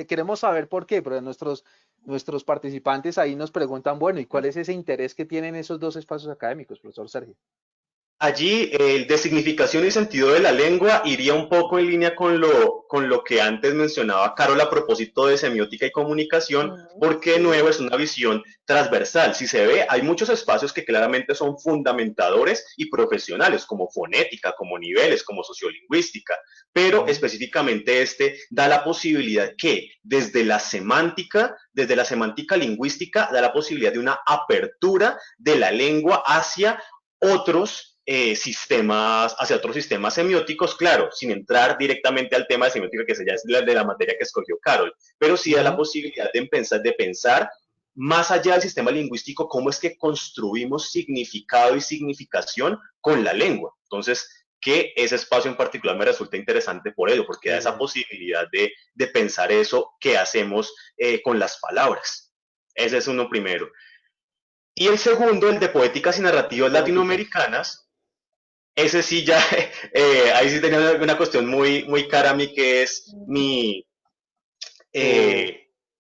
[SPEAKER 1] queremos saber por qué, pero nuestros participantes ahí nos preguntan, bueno, ¿y cuál es ese interés que tienen esos dos espacios académicos, profesor Sergio?
[SPEAKER 2] Allí, el de significación y sentido de la lengua iría un poco en línea con lo que antes mencionaba Carol a propósito de semiótica y comunicación, porque de
[SPEAKER 1] Sí.
[SPEAKER 2] nuevo es una visión transversal. Si se ve, hay muchos espacios que claramente son fundamentadores y profesionales, como fonética, como niveles, como sociolingüística, pero
[SPEAKER 1] Ujú.
[SPEAKER 2] específicamente este da la posibilidad que desde la semántica lingüística, da la posibilidad de una apertura de la lengua hacia hacia otros sistemas semióticos, claro, sin entrar directamente al tema de semiótica, que ya es de la materia que escogió Carol, pero sí da la
[SPEAKER 1] Ujú.
[SPEAKER 2] posibilidad de pensar más allá del sistema lingüístico, cómo es que construimos significado y significación con la lengua. Entonces, que ese espacio en particular me resulta interesante por ello, porque da esa
[SPEAKER 1] Sí.
[SPEAKER 2] posibilidad de pensar eso que hacemos con las palabras. Ese es uno primero. Y el segundo, el de poéticas y narrativas
[SPEAKER 1] Poéticas.
[SPEAKER 2] latinoamericanas, ese sí ya, ahí sí tenía una cuestión muy cara a mí, que es
[SPEAKER 1] Su,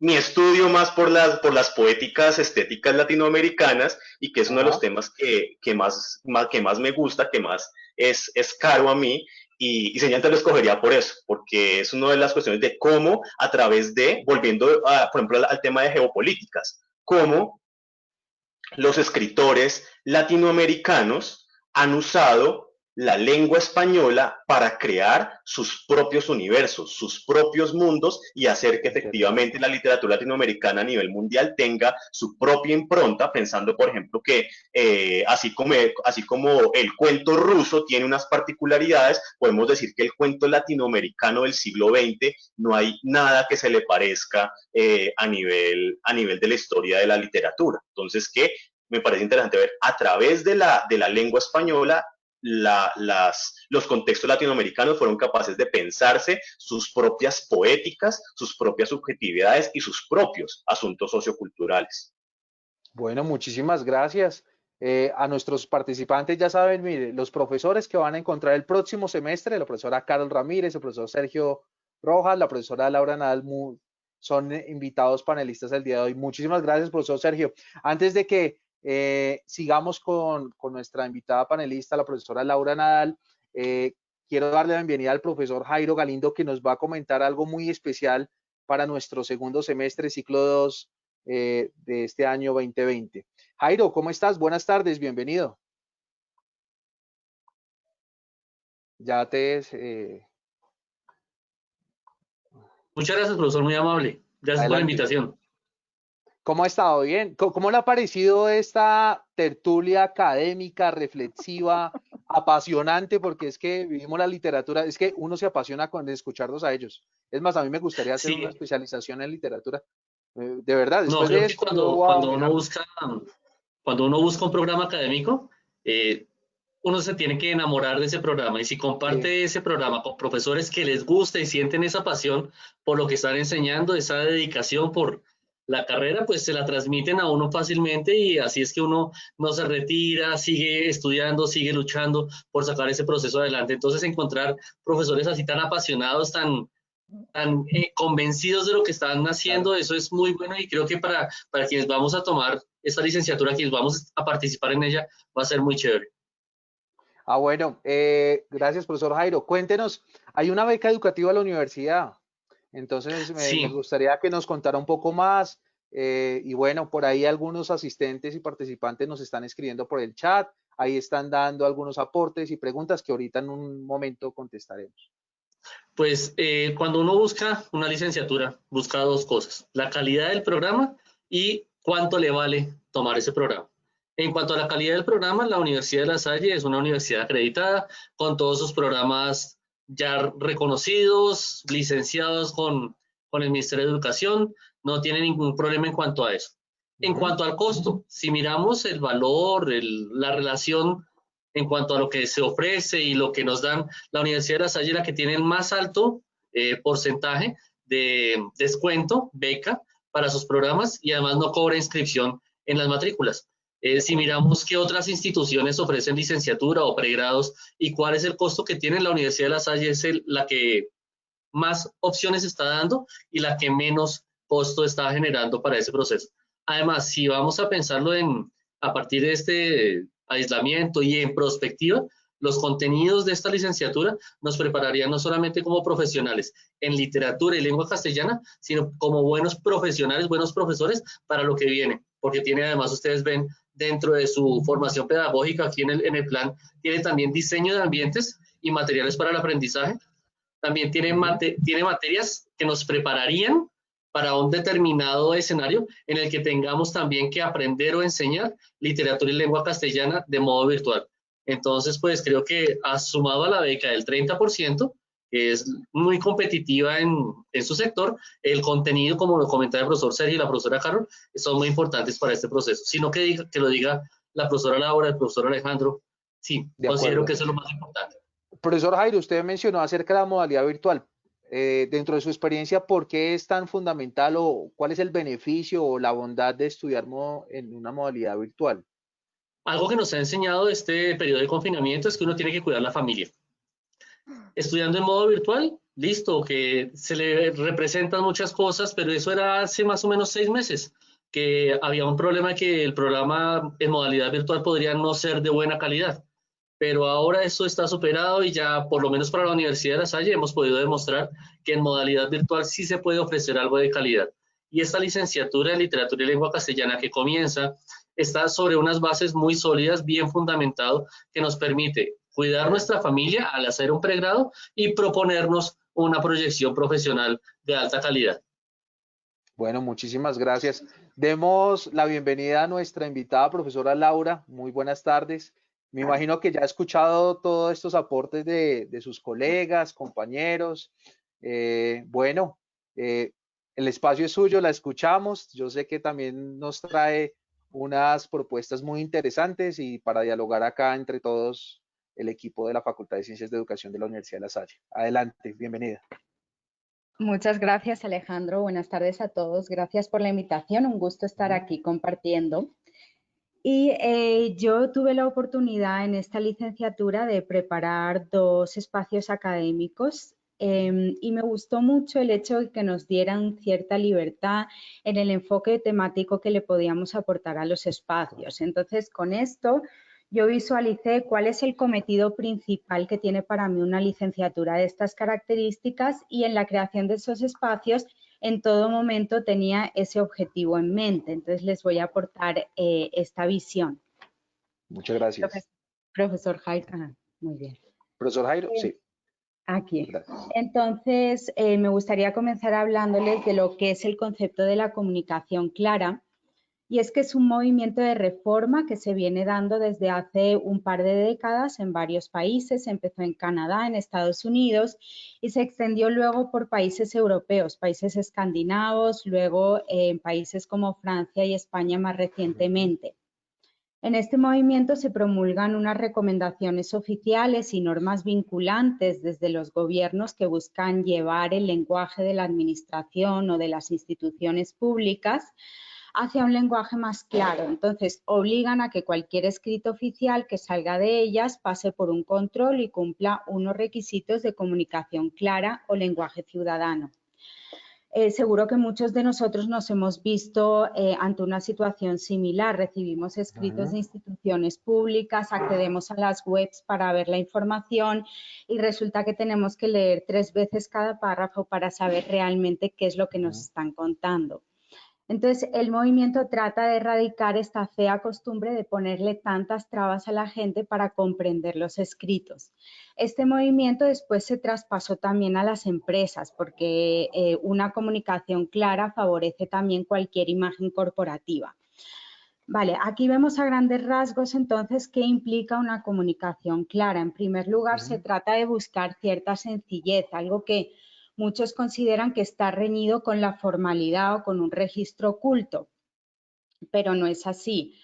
[SPEAKER 2] mi estudio más por las poéticas estéticas latinoamericanas, y que es uno de los
[SPEAKER 1] ajá.
[SPEAKER 2] temas que más me gusta, que más es caro a mí, y señalmente lo escogería por eso, porque es una de las cuestiones de cómo a través de, volviendo por ejemplo al tema de geopolíticas, cómo los escritores latinoamericanos han usado la lengua española para crear sus propios universos, sus propios mundos, y hacer que efectivamente
[SPEAKER 1] Interesante.
[SPEAKER 2] la literatura latinoamericana a nivel mundial tenga su propia impronta, pensando, por ejemplo, que así como el cuento ruso tiene unas particularidades, podemos decir que el cuento latinoamericano del siglo XX no hay nada que se le parezca a nivel de la historia de la literatura. Entonces, que me parece interesante ver a través de la lengua española los contextos latinoamericanos fueron capaces de pensarse sus propias poéticas, sus propias subjetividades y sus propios asuntos socioculturales.
[SPEAKER 1] Bueno, muchísimas gracias. A nuestros participantes, ya saben, mire, los profesores que van a encontrar el próximo semestre, la profesora Carol Ramírez, el profesor Sergio Rojas, la profesora Laura Nadal, son invitados panelistas el día de hoy. Muchísimas gracias, profesor Sergio. Antes de que sigamos con nuestra invitada panelista, la profesora Laura Nadal, eh, quiero darle la bienvenida al profesor Jairo Galindo, que nos va a comentar algo muy especial para nuestro segundo semestre, ciclo 2 de este año 2020. Jairo, ¿cómo estás? Buenas tardes, bienvenido. Ya te...
[SPEAKER 4] Muchas gracias, profesor, muy amable. Gracias por la
[SPEAKER 1] adelante.
[SPEAKER 4] invitación.
[SPEAKER 1] ¿Cómo ha estado? Bien. ¿Cómo le ha parecido esta tertulia académica, reflexiva, apasionante? Porque es que vivimos la literatura, es que uno se apasiona con escucharlos a ellos. Es más, a mí me gustaría hacer una
[SPEAKER 4] Sí,
[SPEAKER 1] especialización en literatura. De verdad,
[SPEAKER 4] no,
[SPEAKER 1] después
[SPEAKER 4] creo
[SPEAKER 1] de
[SPEAKER 4] que
[SPEAKER 1] esto yo voy a dejar.
[SPEAKER 4] cuando uno busca un programa académico, uno se tiene que enamorar de ese programa. Y si
[SPEAKER 1] Sí,
[SPEAKER 4] comparte ese programa con profesores que les gusta y sienten esa pasión por lo que están enseñando, esa dedicación por la carrera, pues se la transmiten a uno fácilmente, y así es que uno no se retira, sigue estudiando, sigue luchando por sacar ese proceso adelante. Entonces, encontrar profesores así tan apasionados, tan convencidos de lo que están
[SPEAKER 1] claro.
[SPEAKER 4] haciendo, eso es muy bueno, y creo que para quienes vamos a tomar esta licenciatura, quienes vamos a participar en ella, va a ser muy chévere.
[SPEAKER 1] Ah, bueno, gracias, profesor Jairo. Cuéntenos, hay una beca educativa a la universidad, entonces me
[SPEAKER 4] Sí,
[SPEAKER 1] gustaría que nos contara un poco más. Y bueno, por ahí algunos asistentes y participantes nos están escribiendo por el chat. ahí están dando algunos aportes y preguntas que ahorita en un momento contestaremos.
[SPEAKER 4] Pues cuando uno busca una licenciatura, busca dos cosas: la calidad del programa y cuánto le vale tomar ese programa. En cuanto a la calidad del programa, la Universidad de La Salle es una universidad acreditada con todos sus programas ya reconocidos, licenciados con el Ministerio de Educación, no tiene ningún problema en cuanto a eso. En cuanto al costo, si miramos el valor, la relación en cuanto a lo que se ofrece y lo que nos dan, la Universidad de La Salle es la que tiene el más alto porcentaje de descuento, beca, para sus programas, y además no cobra inscripción en las matrículas. Si miramos qué otras instituciones ofrecen licenciatura o pregrados y cuál es el costo que tiene, la Universidad de La Salle es la que más opciones está dando y la que menos costo está generando para ese proceso. Además, si vamos a pensarlo a partir de este aislamiento y en prospectiva, los contenidos de esta licenciatura nos prepararían no solamente como profesionales en literatura y lengua castellana, sino como buenos profesionales, buenos profesores para lo que viene, porque tiene, además, ustedes ven dentro de su formación pedagógica aquí en el plan, tiene también diseño de ambientes y materiales para el aprendizaje. También tiene materias que nos prepararían para un determinado escenario en el que tengamos también que aprender o enseñar literatura y lengua castellana de modo virtual. Entonces, pues creo que sumado a la beca del 30%, que es muy competitiva en su sector, el contenido, como lo comentaba el profesor Sergio y la profesora Carol, son muy importantes para este proceso. Sino que lo diga la profesora Laura, el profesor Alejandro, sí, considero que eso es lo más importante.
[SPEAKER 1] Profesor Jairo, usted mencionó acerca de la modalidad virtual. Dentro de su experiencia, ¿por qué es tan fundamental o cuál es el beneficio o la bondad de estudiar en una modalidad virtual?
[SPEAKER 4] Algo que nos ha enseñado este periodo de confinamiento es que uno tiene que cuidar la familia. Estudiando en modo virtual, listo, que se le representan muchas cosas, pero eso era hace más o menos 6 meses, que había un problema que el programa en modalidad virtual podría no ser de buena calidad. Pero ahora eso está superado y ya, por lo menos para la Universidad de La Salle, hemos podido demostrar que en modalidad virtual sí se puede ofrecer algo de calidad. Y esta licenciatura en literatura y lengua castellana que comienza está sobre unas bases muy sólidas, bien fundamentado, que nos permite cuidar nuestra familia al hacer un pregrado y proponernos una proyección profesional de alta calidad.
[SPEAKER 1] Bueno, muchísimas gracias. Demos la bienvenida a nuestra invitada, profesora Laura. Muy buenas tardes. Me imagino que ya ha escuchado todos estos aportes de sus colegas, compañeros. Bueno, el espacio es suyo, la escuchamos. Yo sé que también nos trae unas propuestas muy interesantes y para dialogar acá entre todos el equipo de la Facultad de Ciencias de Educación de la Universidad de La Salle. Adelante, bienvenida.
[SPEAKER 5] Muchas gracias, Alejandro. Buenas tardes a todos. Gracias por la invitación. Un gusto estar aquí compartiendo. Y yo tuve la oportunidad en esta licenciatura de preparar 2 espacios académicos y me gustó mucho el hecho de que nos dieran cierta libertad en el enfoque temático que le podíamos aportar a los espacios. Entonces, con esto yo visualicé cuál es el cometido principal que tiene para mí una licenciatura de estas características y en la creación de esos espacios en todo momento tenía ese objetivo en mente. Entonces les voy a aportar esta visión.
[SPEAKER 1] Muchas gracias.
[SPEAKER 5] Profesor Jairo, muy bien.
[SPEAKER 1] Profesor Jairo, sí.
[SPEAKER 5] Aquí.
[SPEAKER 1] Gracias.
[SPEAKER 5] Entonces, me gustaría comenzar hablándoles de lo que es el concepto de la comunicación clara. Y es que es un movimiento de reforma que se viene dando desde hace un par de décadas en varios países. Empezó en Canadá, en Estados Unidos y se extendió luego por países europeos, países escandinavos, luego en países como Francia y España más recientemente. En este movimiento se promulgan unas recomendaciones oficiales y normas vinculantes desde los gobiernos que buscan llevar el lenguaje de la administración o de las instituciones públicas hacia un lenguaje más claro. Entonces, obligan a que cualquier escrito oficial que salga de ellas pase por un control y cumpla unos requisitos de comunicación clara o lenguaje ciudadano. Seguro que muchos de nosotros nos hemos visto ante una situación similar. Recibimos escritos de instituciones públicas, accedemos a las webs para ver la información y resulta que tenemos que leer 3 veces cada párrafo para saber realmente qué es lo que nos están contando. Entonces, el movimiento trata de erradicar esta fea costumbre de ponerle tantas trabas a la gente para comprender los escritos. Este movimiento después se traspasó también a las empresas, porque una comunicación clara favorece también cualquier imagen corporativa. Vale, aquí vemos a grandes rasgos entonces qué implica una comunicación clara. En primer lugar, se trata de buscar cierta sencillez, algo que muchos consideran que está reñido con la formalidad o con un registro oculto, pero no es así.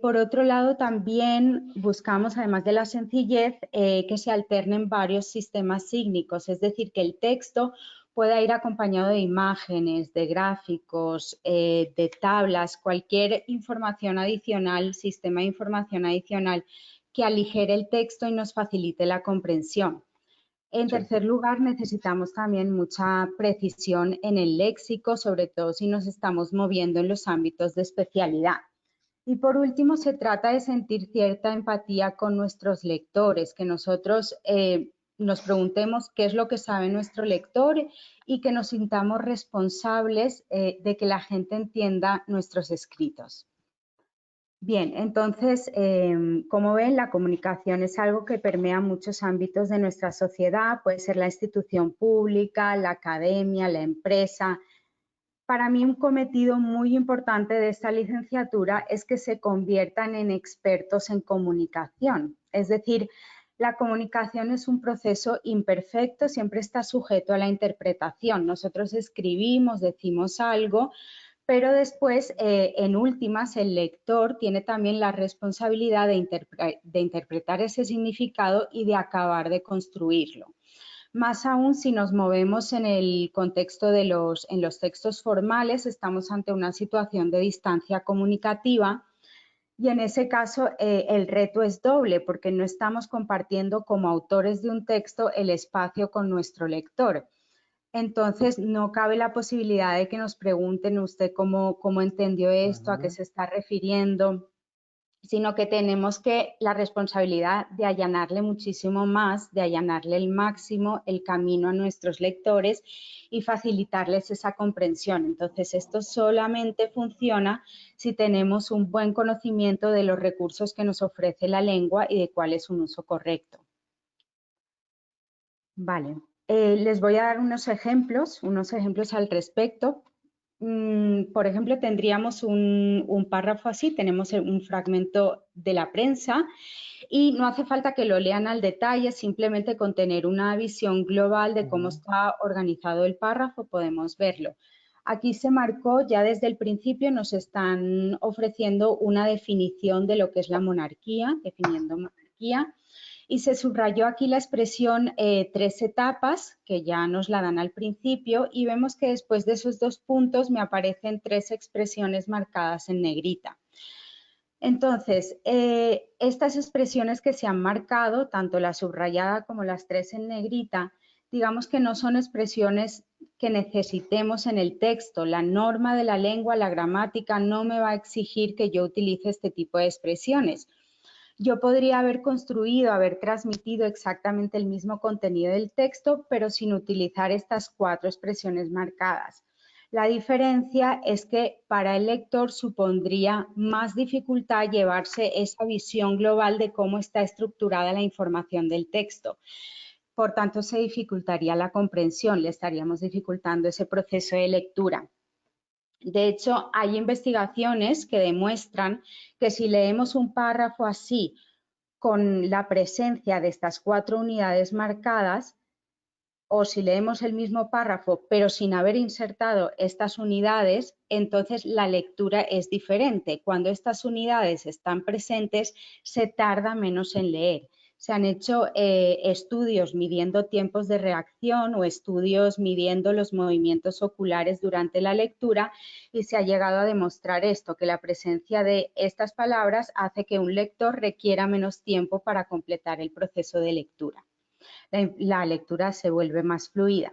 [SPEAKER 5] Por otro lado, también buscamos, además de la sencillez, que se alternen varios sistemas sígnicos, es decir, que el texto pueda ir acompañado de imágenes, de gráficos, de tablas, cualquier información adicional, sistema de información adicional que aligere el texto y nos facilite la comprensión. En tercer lugar, necesitamos también mucha precisión en el léxico, sobre todo si nos estamos moviendo en los ámbitos de especialidad. Y por último, se trata de sentir cierta empatía con nuestros lectores, que nosotros nos preguntemos qué es lo que sabe nuestro lector y que nos sintamos responsables de que la gente entienda nuestros escritos. Bien, entonces, como ven, la comunicación es algo que permea muchos ámbitos de nuestra sociedad, puede ser la institución pública, la academia, la empresa. Para mí un cometido muy importante de esta licenciatura es que se conviertan en expertos en comunicación. Es decir, la comunicación es un proceso imperfecto, siempre está sujeto a la interpretación. Nosotros escribimos, decimos algo, pero después, en últimas, el lector tiene también la responsabilidad de interpretar ese significado y de acabar de construirlo. Más aún si nos movemos en el contexto de en los textos formales, estamos ante una situación de distancia comunicativa y en ese caso el reto es doble porque no estamos compartiendo como autores de un texto el espacio con nuestro lector. Entonces, no cabe la posibilidad de que nos pregunten usted cómo entendió esto, a qué se está refiriendo, sino que tenemos la responsabilidad de allanarle muchísimo más, de allanarle el máximo el camino a nuestros lectores y facilitarles esa comprensión. Entonces, esto solamente funciona si tenemos un buen conocimiento de los recursos que nos ofrece la lengua y de cuál es un uso correcto. Vale. Les voy a dar unos ejemplos al respecto. Por ejemplo, tendríamos un párrafo así, tenemos un fragmento de la prensa y no hace falta que lo lean al detalle, simplemente con tener una visión global de cómo está organizado el párrafo podemos verlo. Aquí se marcó, ya desde el principio nos están ofreciendo una definición de lo que es la monarquía, definiendo monarquía. Y se subrayó aquí la expresión 3 etapas, que ya nos la dan al principio, y vemos que después de esos 2 puntos me aparecen 3 expresiones marcadas en negrita. Entonces, estas expresiones que se han marcado, tanto la subrayada como las 3 en negrita, digamos que no son expresiones que necesitemos en el texto. La norma de la lengua, la gramática, no me va a exigir que yo utilice este tipo de expresiones. Yo podría haber construido, haber transmitido exactamente el mismo contenido del texto, pero sin utilizar estas 4 expresiones marcadas. La diferencia es que para el lector supondría más dificultad llevarse esa visión global de cómo está estructurada la información del texto. Por tanto, se dificultaría la comprensión, le estaríamos dificultando ese proceso de lectura. De hecho, hay investigaciones que demuestran que si leemos un párrafo así, con la presencia de estas 4 unidades marcadas, o si leemos el mismo párrafo, pero sin haber insertado estas unidades, entonces la lectura es diferente. Cuando estas unidades están presentes, se tarda menos en leer. Se han hecho estudios midiendo tiempos de reacción o estudios midiendo los movimientos oculares durante la lectura y se ha llegado a demostrar esto, que la presencia de estas palabras hace que un lector requiera menos tiempo para completar el proceso de lectura. La lectura se vuelve más fluida.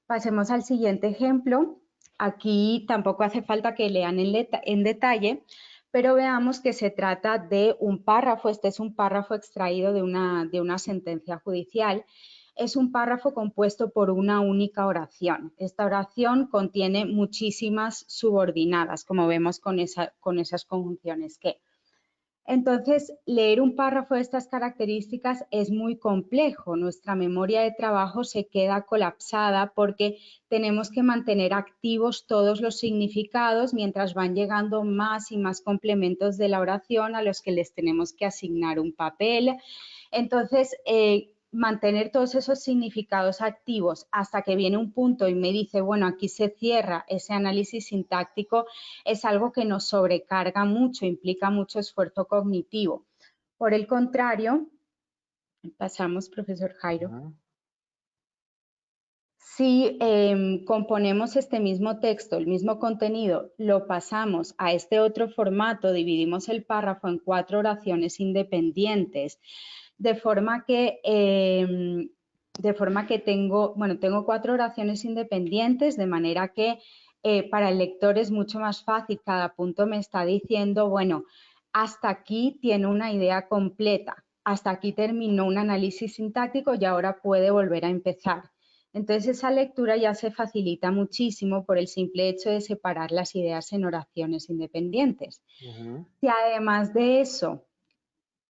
[SPEAKER 5] Pasemos al siguiente ejemplo. Aquí tampoco hace falta que lean en detalle, pero veamos que se trata de un párrafo. Este es un párrafo extraído de una sentencia judicial. es un párrafo compuesto por una única oración. Esta oración contiene muchísimas subordinadas, como vemos con esas conjunciones que. Entonces, leer un párrafo de estas características es muy complejo. Nuestra memoria de trabajo se queda colapsada porque tenemos que mantener activos todos los significados mientras van llegando más y más complementos de la oración a los que les tenemos que asignar un papel. Entonces, mantener todos esos significados activos hasta que viene un punto y me dice, bueno, aquí se cierra ese análisis sintáctico, es algo que nos sobrecarga mucho, implica mucho esfuerzo cognitivo. Por el contrario, pasamos, profesor Jairo. Si componemos este mismo texto, el mismo contenido, lo pasamos a este otro formato, dividimos el párrafo en 4 oraciones independientes, de forma que tengo 4 oraciones independientes, de manera que para el lector es mucho más fácil, cada punto me está diciendo, bueno, hasta aquí tiene una idea completa, hasta aquí terminó un análisis sintáctico y ahora puede volver a empezar. Entonces esa lectura ya se facilita muchísimo por el simple hecho de separar las ideas en oraciones independientes. Si además de eso,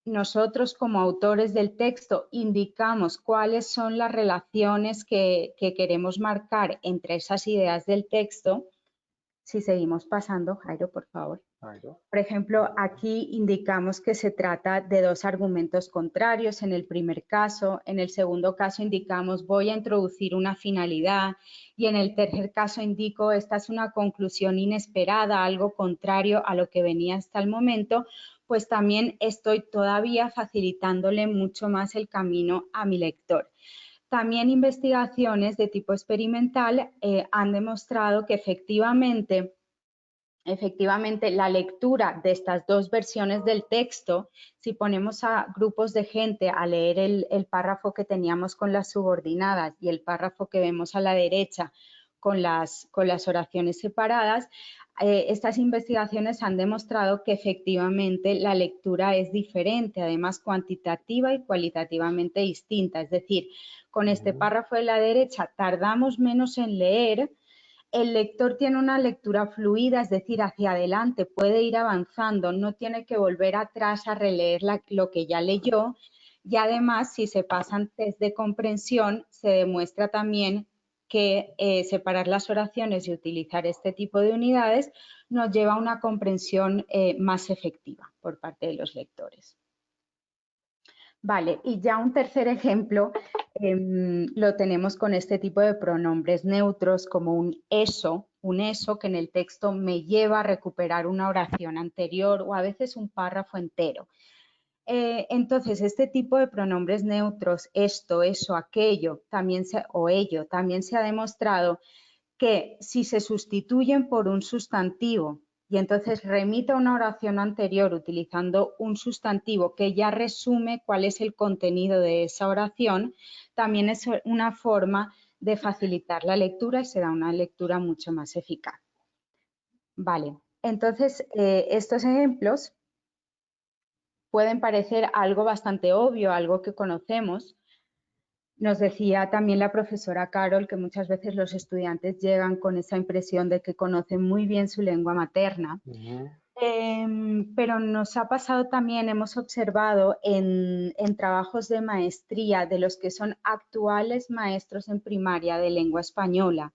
[SPEAKER 5] nosotros como autores del texto indicamos cuáles son las relaciones que queremos marcar entre esas ideas del texto, si seguimos pasando, Jairo, por favor. Por ejemplo, aquí indicamos que se trata de 2 argumentos contrarios en el primer caso. En el segundo caso indicamos voy a introducir una finalidad y en el tercer caso indico esta es una conclusión inesperada, algo contrario a lo que venía hasta el momento, pues también estoy todavía facilitándole mucho más el camino a mi lector. También investigaciones de tipo experimental han demostrado que efectivamente la lectura de estas 2 versiones del texto, si ponemos a grupos de gente a leer el párrafo que teníamos con las subordinadas y el párrafo que vemos a la derecha con las oraciones separadas, estas investigaciones han demostrado que efectivamente la lectura es diferente, además cuantitativa y cualitativamente distinta. Es decir, con este párrafo de la derecha tardamos menos en leer. El lector tiene una lectura fluida, es decir, hacia adelante, puede ir avanzando, no tiene que volver atrás a releer lo que ya leyó y además, si se pasan test de comprensión, se demuestra también que separar las oraciones y utilizar este tipo de unidades nos lleva a una comprensión más efectiva por parte de los lectores. Vale, y ya un tercer ejemplo lo tenemos con este tipo de pronombres neutros como un eso que en el texto me lleva a recuperar una oración anterior o a veces un párrafo entero. Entonces, este tipo de pronombres neutros, esto, eso, aquello, o ello, también se ha demostrado que si se sustituyen por un sustantivo y entonces remite a una oración anterior utilizando un sustantivo que ya resume cuál es el contenido de esa oración, también es una forma de facilitar la lectura y se da una lectura mucho más eficaz. Vale, entonces estos ejemplos pueden parecer algo bastante obvio, algo que conocemos. Nos decía también la profesora Carol que muchas veces los estudiantes llegan con esa impresión de que conocen muy bien su lengua materna. Pero nos ha pasado también, hemos observado en trabajos de maestría de los que son actuales maestros en primaria de lengua española,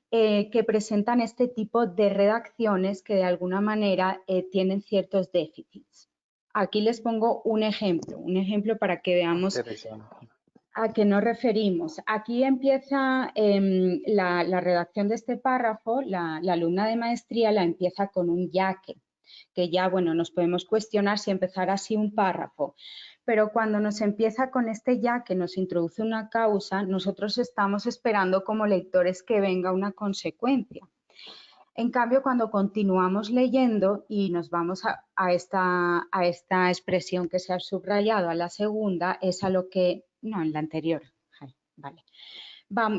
[SPEAKER 5] que presentan este tipo de redacciones que de alguna manera tienen ciertos déficits. Aquí les pongo un ejemplo para que veamos a qué nos referimos. Aquí empieza la redacción de este párrafo, la alumna de maestría la empieza con un ya que ya, bueno, nos podemos cuestionar si empezar así un párrafo, pero cuando nos empieza con este ya que nos introduce una causa, nosotros estamos esperando como lectores que venga una consecuencia. En cambio, cuando continuamos leyendo y nos vamos a esta expresión que se ha subrayado, a la segunda, es a lo que, no, en la anterior, vale.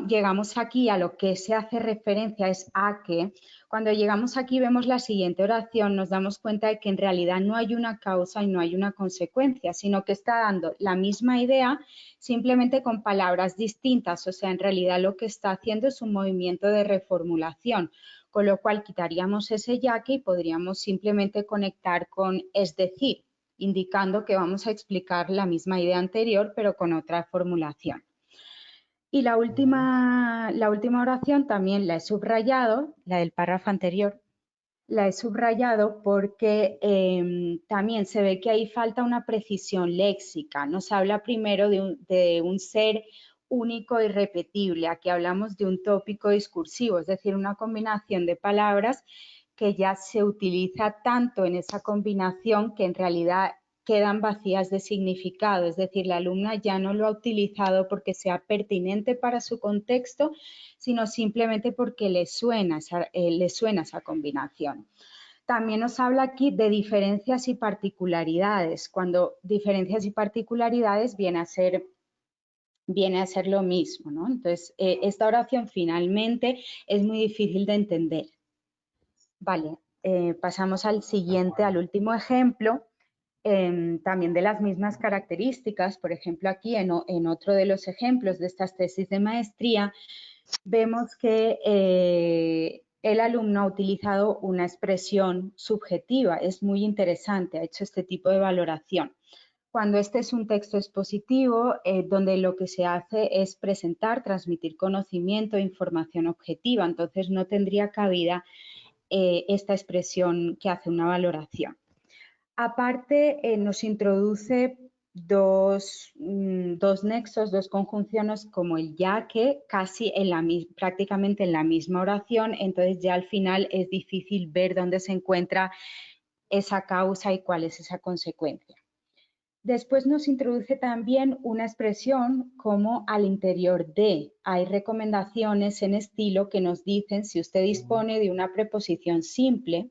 [SPEAKER 5] Llegamos aquí a lo que se hace referencia es a que Cuando llegamos aquí vemos la siguiente oración, nos damos cuenta de que en realidad no hay una causa y no hay una consecuencia, sino que está dando la misma idea simplemente con palabras distintas. O sea, en realidad lo que está haciendo es un movimiento de reformulación, con lo cual quitaríamos ese ya que y podríamos simplemente conectar con es decir, indicando que vamos a explicar la misma idea anterior, pero con otra formulación. Y la última oración también la he subrayado, la del párrafo anterior, la he subrayado porque también se ve que ahí falta una precisión léxica. Nos habla primero de un ser único y repetible. Aquí hablamos de un tópico discursivo, es decir, una combinación de palabras que ya se utiliza tanto en esa combinación que en realidad quedan vacías de significado, es decir, la alumna ya no lo ha utilizado porque sea pertinente para su contexto, sino simplemente porque le suena esa combinación. También nos habla aquí de diferencias y particularidades, cuando diferencias y particularidades viene a ser lo mismo, ¿no? Entonces, esta oración finalmente es muy difícil de entender. Vale, pasamos al siguiente, al último ejemplo. También de las mismas características, por ejemplo, aquí en otro de los ejemplos de estas tesis de maestría, vemos que el alumno ha utilizado una expresión subjetiva, es muy interesante, ha hecho este tipo de valoración. Cuando este es un texto expositivo, donde lo que se hace es presentar, transmitir conocimiento e información objetiva, entonces no tendría cabida esta expresión que hace una valoración. Aparte, nos introduce dos nexos, dos conjunciones como el ya que casi prácticamente en la misma oración, entonces ya al final es difícil ver dónde se encuentra esa causa y cuál es esa consecuencia. Después nos introduce también una expresión como al interior de. Hay recomendaciones en estilo que nos dicen si usted dispone de una preposición simple,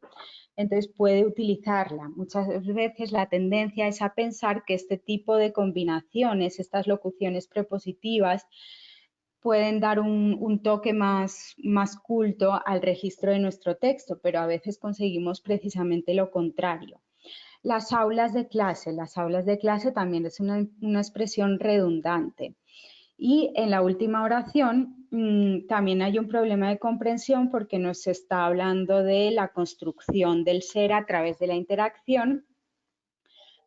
[SPEAKER 5] entonces puede utilizarla. Muchas veces la tendencia es a pensar que este tipo de combinaciones, estas locuciones prepositivas, pueden dar un toque más culto al registro de nuestro texto, pero a veces conseguimos precisamente lo contrario. Las aulas de clase también es una expresión redundante. Y en la última oración también hay un problema de comprensión porque nos está hablando de la construcción del ser a través de la interacción,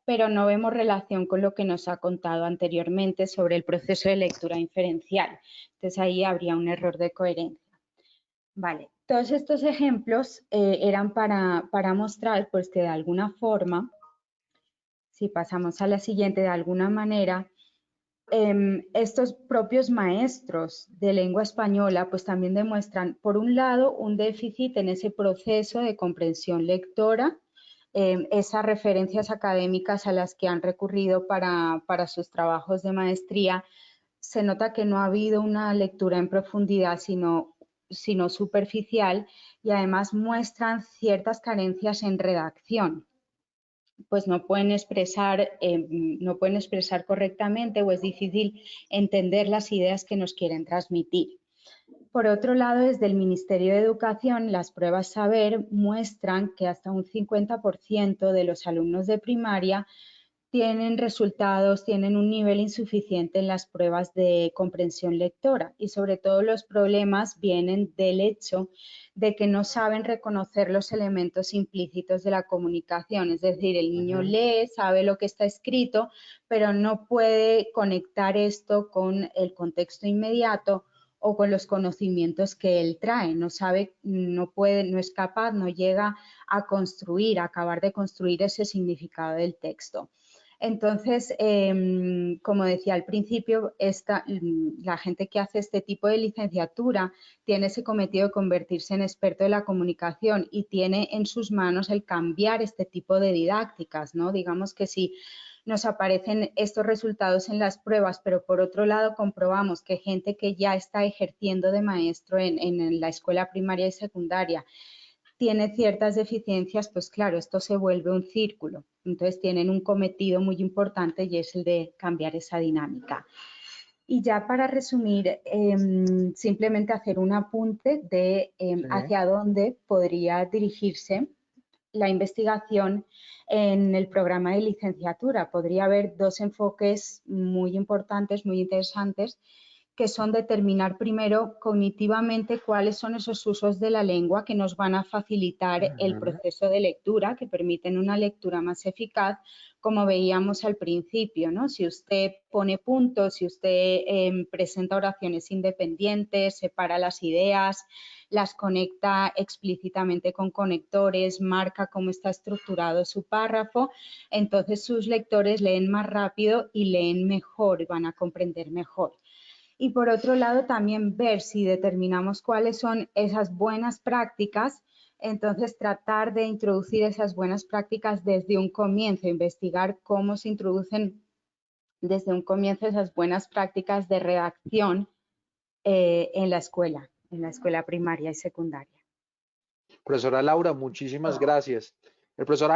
[SPEAKER 5] pero no vemos relación con lo que nos ha contado anteriormente sobre el proceso de lectura inferencial. Entonces ahí habría un error de coherencia. Vale, todos estos ejemplos eran para mostrar pues, que de alguna forma, si pasamos a la siguiente, de alguna manera, estos propios maestros de lengua española pues también demuestran, por un lado, un déficit en ese proceso de comprensión lectora, esas referencias académicas a las que han recurrido para sus trabajos de maestría, se nota que no ha habido una lectura en profundidad, sino superficial, y además muestran ciertas carencias en redacción. Pues no pueden expresar correctamente o es difícil entender las ideas que nos quieren transmitir. Por otro lado, desde el Ministerio de Educación, las pruebas Saber muestran que hasta un 50% de los alumnos de primaria tienen un nivel insuficiente en las pruebas de comprensión lectora y sobre todo los problemas vienen del hecho de que no saben reconocer los elementos implícitos de la comunicación, es decir, el niño lee, sabe lo que está escrito, pero no puede conectar esto con el contexto inmediato o con los conocimientos que él trae, no es capaz, no llega a acabar de construir ese significado del texto. Entonces, como decía al principio, la gente que hace este tipo de licenciatura tiene ese cometido de convertirse en experto de la comunicación y tiene en sus manos el cambiar este tipo de didácticas, ¿no? Digamos que si nos aparecen estos resultados en las pruebas, pero por otro lado comprobamos que gente que ya está ejerciendo de maestro en la escuela primaria y secundaria tiene ciertas deficiencias, pues claro, esto se vuelve un círculo. Entonces tienen un cometido muy importante y es el de cambiar esa dinámica. Y ya para resumir, simplemente hacer un apunte de hacia dónde podría dirigirse la investigación en el programa de licenciatura. Podría haber dos enfoques muy importantes, muy interesantes, que son determinar primero cognitivamente cuáles son esos usos de la lengua que nos van a facilitar el proceso de lectura, que permiten una lectura más eficaz, como veíamos al principio, ¿no? Si usted pone puntos, si usted presenta oraciones independientes, separa las ideas, las conecta explícitamente con conectores, marca cómo está estructurado su párrafo, entonces sus lectores leen más rápido y leen mejor, van a comprender mejor. Y por otro lado, también ver si determinamos cuáles son esas buenas prácticas, entonces tratar de introducir esas buenas prácticas desde un comienzo, investigar cómo se introducen desde un comienzo esas buenas prácticas de redacción en la escuela primaria y secundaria.
[SPEAKER 1] Profesora Laura, muchísimas gracias. El profesor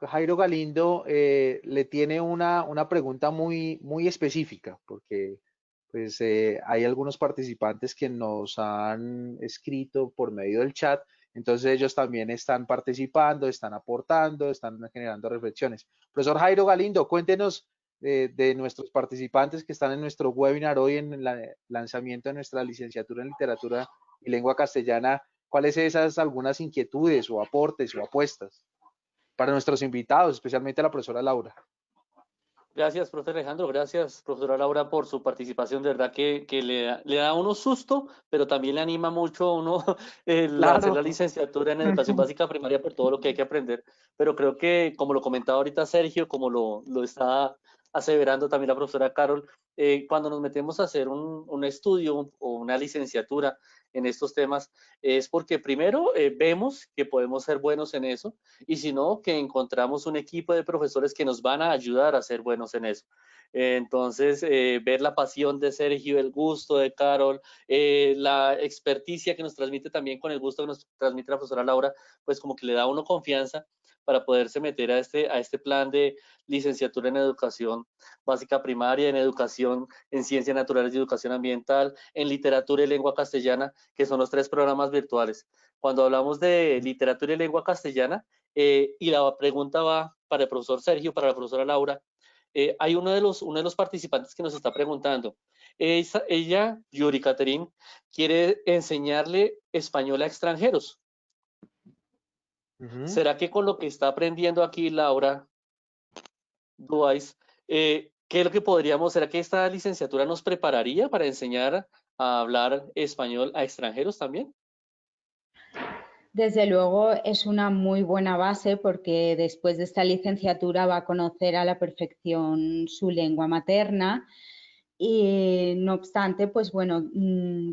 [SPEAKER 1] Jairo Galindo le tiene una pregunta muy específica, porque pues hay algunos participantes que nos han escrito por medio del chat, entonces ellos también están participando, están aportando, están generando reflexiones. Profesor Jairo Galindo, cuéntenos de nuestros participantes que están en nuestro webinar hoy en el lanzamiento de nuestra licenciatura en Literatura y Lengua Castellana, ¿cuáles esas algunas inquietudes o aportes o apuestas para nuestros invitados, especialmente a la profesora Laura?
[SPEAKER 4] Gracias, profesor Alejandro. Gracias, profesora Laura, por su participación. De verdad que le da a uno susto, pero también le anima mucho a uno hacer la licenciatura en educación básica primaria por todo lo que hay que aprender. Pero creo que, como lo comentaba ahorita Sergio, como lo está aseverando también la profesora Carol, cuando nos metemos a hacer un estudio o una licenciatura en estos temas, es porque primero vemos que podemos ser buenos en eso, y si no, que encontramos un equipo de profesores que nos van a ayudar a ser buenos en eso. Entonces, ver la pasión de Sergio, el gusto de Carol, la experticia que nos transmite también con el gusto que nos transmite la profesora Laura, pues como que le da a uno confianza para poderse meter a este plan de licenciatura en educación básica primaria, en educación en ciencias naturales y educación ambiental, en literatura y lengua castellana, que son los 3 programas virtuales. Cuando hablamos de literatura y lengua castellana, y la pregunta va para el profesor Sergio, para la profesora Laura, hay uno de los participantes que nos está preguntando. Ella, Yuri Caterín, quiere enseñarle español a extranjeros. ¿Será que con lo que está aprendiendo aquí Laura Duais, qué es lo que podríamos, será que esta licenciatura nos prepararía para enseñar a hablar español a extranjeros también?
[SPEAKER 5] Desde luego es una muy buena base porque después de esta licenciatura va a conocer a la perfección su lengua materna y no obstante, pues bueno,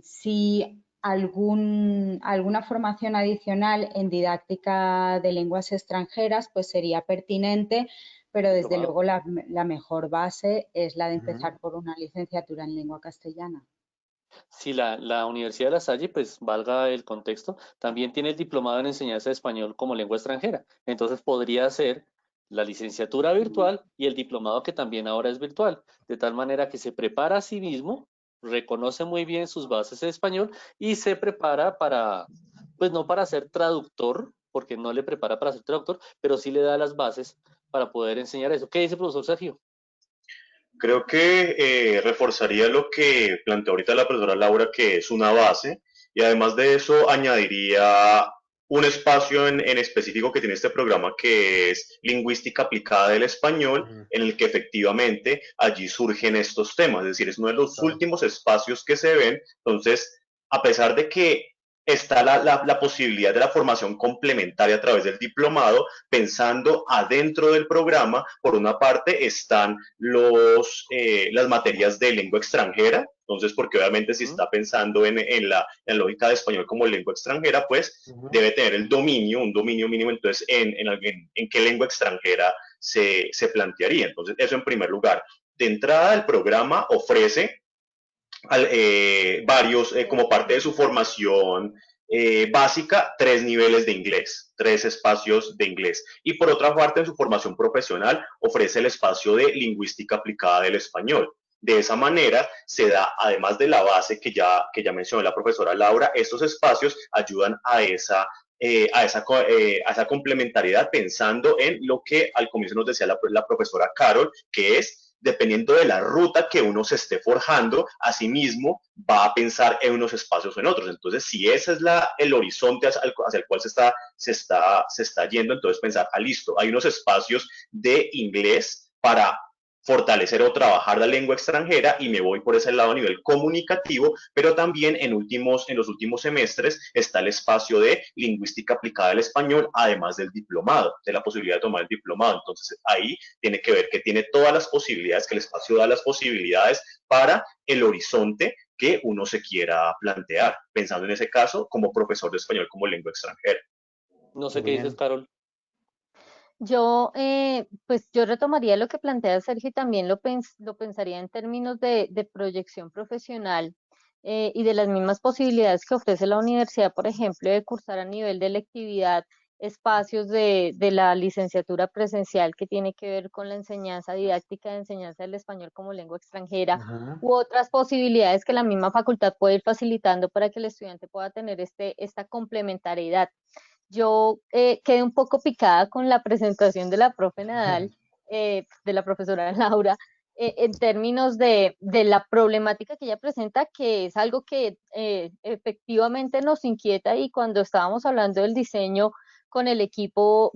[SPEAKER 5] si alguna formación adicional en didáctica de lenguas extranjeras pues sería pertinente, pero desde luego la mejor base es la de empezar por una licenciatura en lengua castellana.
[SPEAKER 4] Sí, la Universidad de La Salle, pues valga el contexto, también tiene el diplomado en enseñanza de español como lengua extranjera. Entonces podría ser la licenciatura virtual y el diplomado que también ahora es virtual, de tal manera que se prepara a sí mismo, reconoce muy bien sus bases de español y se prepara para, pues no para ser traductor, porque no le prepara para ser traductor, pero sí le da las bases para poder enseñar eso. ¿Qué dice el profesor Sergio?
[SPEAKER 2] Creo que reforzaría lo que planteó ahorita la profesora Laura, que es una base, y además de eso añadiría un espacio en específico que tiene este programa, que es lingüística aplicada del español, en el que efectivamente allí surgen estos temas, es decir, es uno de los últimos espacios que se ven. Entonces, a pesar de que está la posibilidad de la formación complementaria a través del diplomado, pensando adentro del programa, por una parte están las materias de lengua extranjera, entonces porque obviamente si está pensando en la lógica de español como lengua extranjera, pues debe tener un dominio mínimo, entonces en qué lengua extranjera se plantearía. Entonces eso en primer lugar. De entrada el programa ofrece varios, como parte de su formación básica, 3 niveles de inglés, 3 espacios de inglés. Y por otra parte, en su formación profesional, ofrece el espacio de lingüística aplicada del español. De esa manera se da, además de la base que ya mencionó la profesora Laura, estos espacios ayudan a esa complementariedad, pensando en lo que al comienzo nos decía la profesora Carol, que es dependiendo de la ruta que uno se esté forjando, asimismo va a pensar en unos espacios o en otros. Entonces, si ese es el horizonte hacia el cual se está yendo, entonces pensar, listo, hay unos espacios de inglés para fortalecer o trabajar la lengua extranjera y me voy por ese lado a nivel comunicativo, pero también en los últimos semestres está el espacio de lingüística aplicada al español, además del diplomado, de la posibilidad de tomar el diplomado. Entonces ahí tiene que ver que tiene todas las posibilidades, que el espacio da las posibilidades para el horizonte que uno se quiera plantear, pensando en ese caso como profesor de español como lengua extranjera.
[SPEAKER 4] No sé qué dices, Carol.
[SPEAKER 3] Pues yo retomaría lo que plantea Sergio y también lo pensaría en términos de proyección profesional y de las mismas posibilidades que ofrece la universidad, por ejemplo, de cursar a nivel de electividad espacios de la licenciatura presencial que tiene que ver con la enseñanza didáctica de enseñanza del español como lengua extranjera, u otras posibilidades que la misma facultad puede ir facilitando para que el estudiante pueda tener esta complementariedad. Yo quedé un poco picada con la presentación de la profe Nadal, de la profesora Laura, en términos de la problemática que ella presenta, que es algo que efectivamente nos inquieta, y cuando estábamos hablando del diseño con el equipo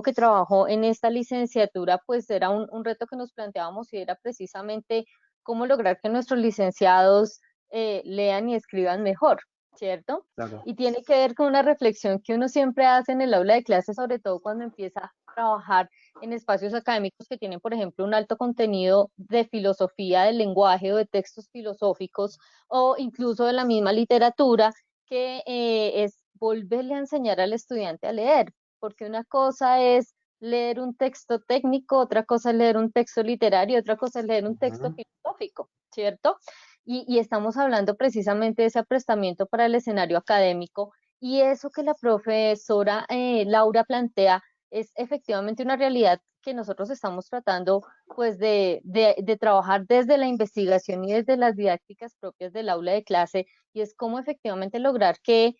[SPEAKER 3] que trabajó en esta licenciatura, pues era un reto que nos planteábamos, y era precisamente cómo lograr que nuestros licenciados lean y escriban mejor, ¿cierto?
[SPEAKER 1] Claro.
[SPEAKER 3] Y tiene que ver con una reflexión que uno siempre hace en el aula de clase, sobre todo cuando empieza a trabajar en espacios académicos que tienen, por ejemplo, un alto contenido de filosofía del lenguaje o de textos filosóficos, o incluso de la misma literatura, que es volverle a enseñar al estudiante a leer, porque una cosa es leer un texto técnico, otra cosa es leer un texto literario, otra cosa es leer un texto filosófico, ¿cierto? Y estamos hablando precisamente de ese aprestamiento para el escenario académico, y eso que la profesora Laura plantea es efectivamente una realidad que nosotros estamos tratando pues de trabajar desde la investigación y desde las didácticas propias del aula de clase, y es cómo efectivamente lograr que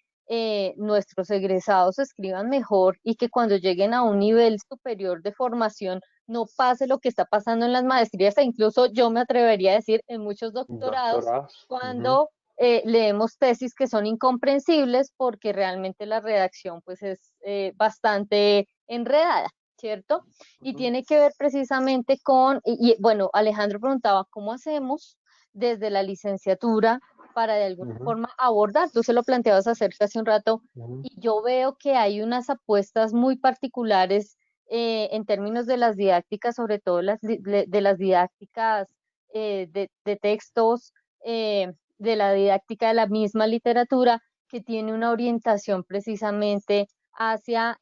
[SPEAKER 3] nuestros egresados escriban mejor, y que cuando lleguen a un nivel superior de formación no pase lo que está pasando en las maestrías, e incluso yo me atrevería a decir en muchos doctorados, cuando leemos tesis que son incomprensibles porque realmente la redacción pues es bastante enredada, ¿cierto? Y tiene que ver precisamente con, bueno, Alejandro preguntaba, ¿cómo hacemos desde la licenciatura para de alguna forma abordar? Tú se lo planteabas acerca hace un rato, y yo veo que hay unas apuestas muy particulares en términos de las didácticas, sobre todo de las didácticas de textos, de la didáctica de la misma literatura, que tiene una orientación precisamente hacia,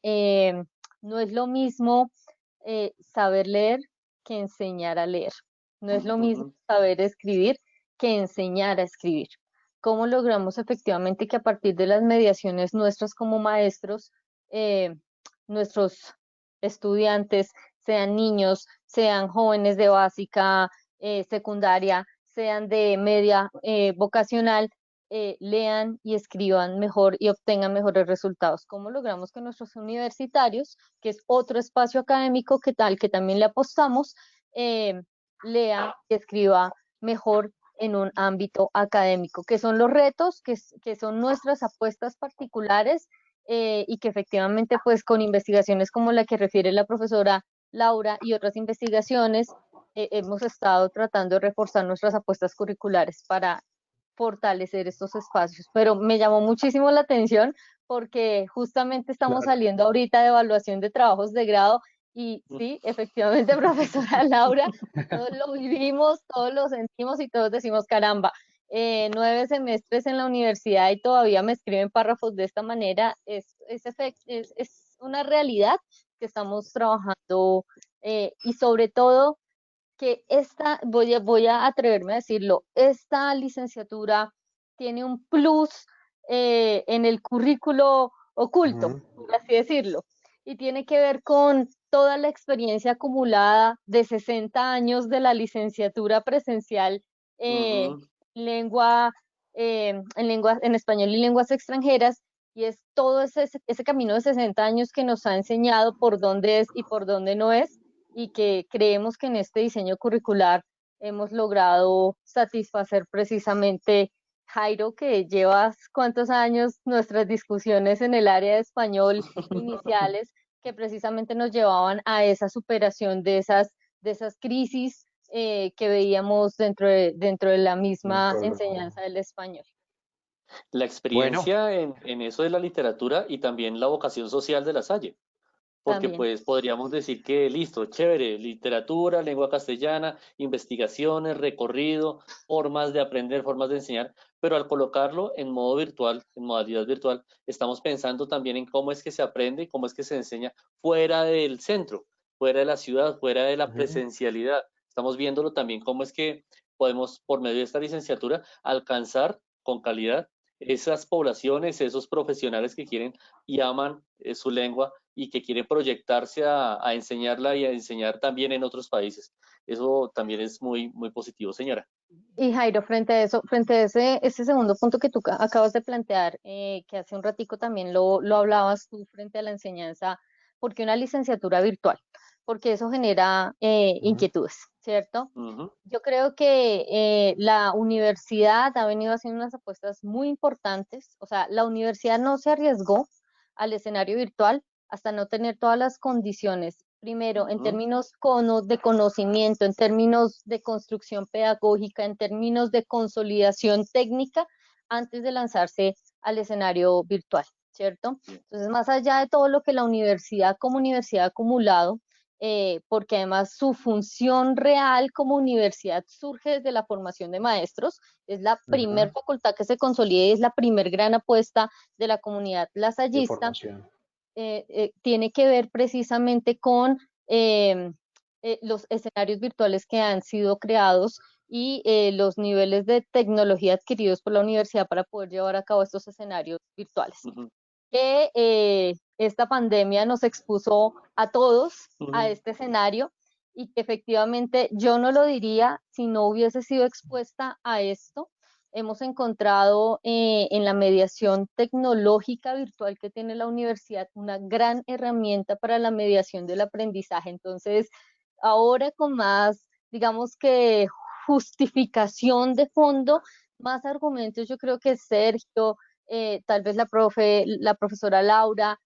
[SPEAKER 3] no es lo mismo saber leer que enseñar a leer, no es lo mismo saber escribir que enseñar a escribir. ¿Cómo logramos efectivamente que a partir de las mediaciones nuestras como maestros, nuestros estudiantes, sean niños, sean jóvenes de básica, secundaria, sean de media vocacional, lean y escriban mejor y obtengan mejores resultados? ¿Cómo logramos que nuestros universitarios, que es otro espacio académico que también le apostamos, lea y escriba mejor en un ámbito académico? ¿Qué son los retos? Que son nuestras apuestas particulares, y que efectivamente pues con investigaciones como la que refiere la profesora Laura y otras investigaciones, hemos estado tratando de reforzar nuestras apuestas curriculares para fortalecer estos espacios. Pero me llamó muchísimo la atención porque justamente estamos saliendo ahorita de evaluación de trabajos de grado, y sí, efectivamente, profesora Laura, todos lo vivimos, todos lo sentimos y todos decimos, caramba, 9 semestres en la universidad y todavía me escriben párrafos de esta manera. Es una realidad que estamos trabajando, y sobre todo que voy a atreverme a decirlo, esta licenciatura tiene un plus en el currículo oculto, por así decirlo, y tiene que ver con toda la experiencia acumulada de 60 años de la licenciatura presencial lengua, en español y lenguas extranjeras, y es todo ese camino de 60 años que nos ha enseñado por dónde es y por dónde no es, y que creemos que en este diseño curricular hemos logrado satisfacer precisamente. Jairo, que llevas cuántos años nuestras discusiones en el área de español iniciales, que precisamente nos llevaban a esa superación de esas crisis que veíamos dentro de la misma enseñanza del español.
[SPEAKER 4] La experiencia en eso de la literatura y también la vocación social de La Salle. Porque
[SPEAKER 3] También.
[SPEAKER 4] pues podríamos decir que listo, chévere, literatura, lengua castellana, investigaciones, recorrido, formas de aprender, formas de enseñar, pero al colocarlo en modo virtual, en modalidad virtual, estamos pensando también en cómo es que se aprende, cómo es que se enseña fuera del centro, fuera de la ciudad, fuera de la presencialidad. Estamos viéndolo también cómo es que podemos, por medio de esta licenciatura, alcanzar con calidad esas poblaciones, esos profesionales que quieren y aman su lengua y que quieren proyectarse a enseñarla y a enseñar también en otros países. Eso también es muy, muy positivo, señora.
[SPEAKER 3] Y Jairo, frente a eso, frente a ese segundo punto que tú acabas de plantear, que hace un ratico también lo hablabas tú frente a la enseñanza, ¿por qué una licenciatura virtual? Porque eso genera inquietudes, ¿cierto? Yo creo que la universidad ha venido haciendo unas apuestas muy importantes. O sea, la universidad no se arriesgó al escenario virtual hasta no tener todas las condiciones, primero en términos de conocimiento, en términos de construcción pedagógica, en términos de consolidación técnica, antes de lanzarse al escenario virtual, ¿cierto? Entonces, más allá de todo lo que la universidad como universidad ha acumulado, porque además su función real como universidad surge desde la formación de maestros, es la primer facultad que se consolida y es la primer gran apuesta de la comunidad lasallista. Tiene que ver precisamente con los escenarios virtuales que han sido creados y los niveles de tecnología adquiridos por la universidad para poder llevar a cabo estos escenarios virtuales. Que esta pandemia nos expuso a todos a este escenario, y que efectivamente yo no lo diría si no hubiese sido expuesta a esto. Hemos encontrado en la mediación tecnológica virtual que tiene la universidad una gran herramienta para la mediación del aprendizaje. Entonces, ahora con más, digamos que justificación de fondo, más argumentos, yo creo que Sergio, tal vez la profesora Laura,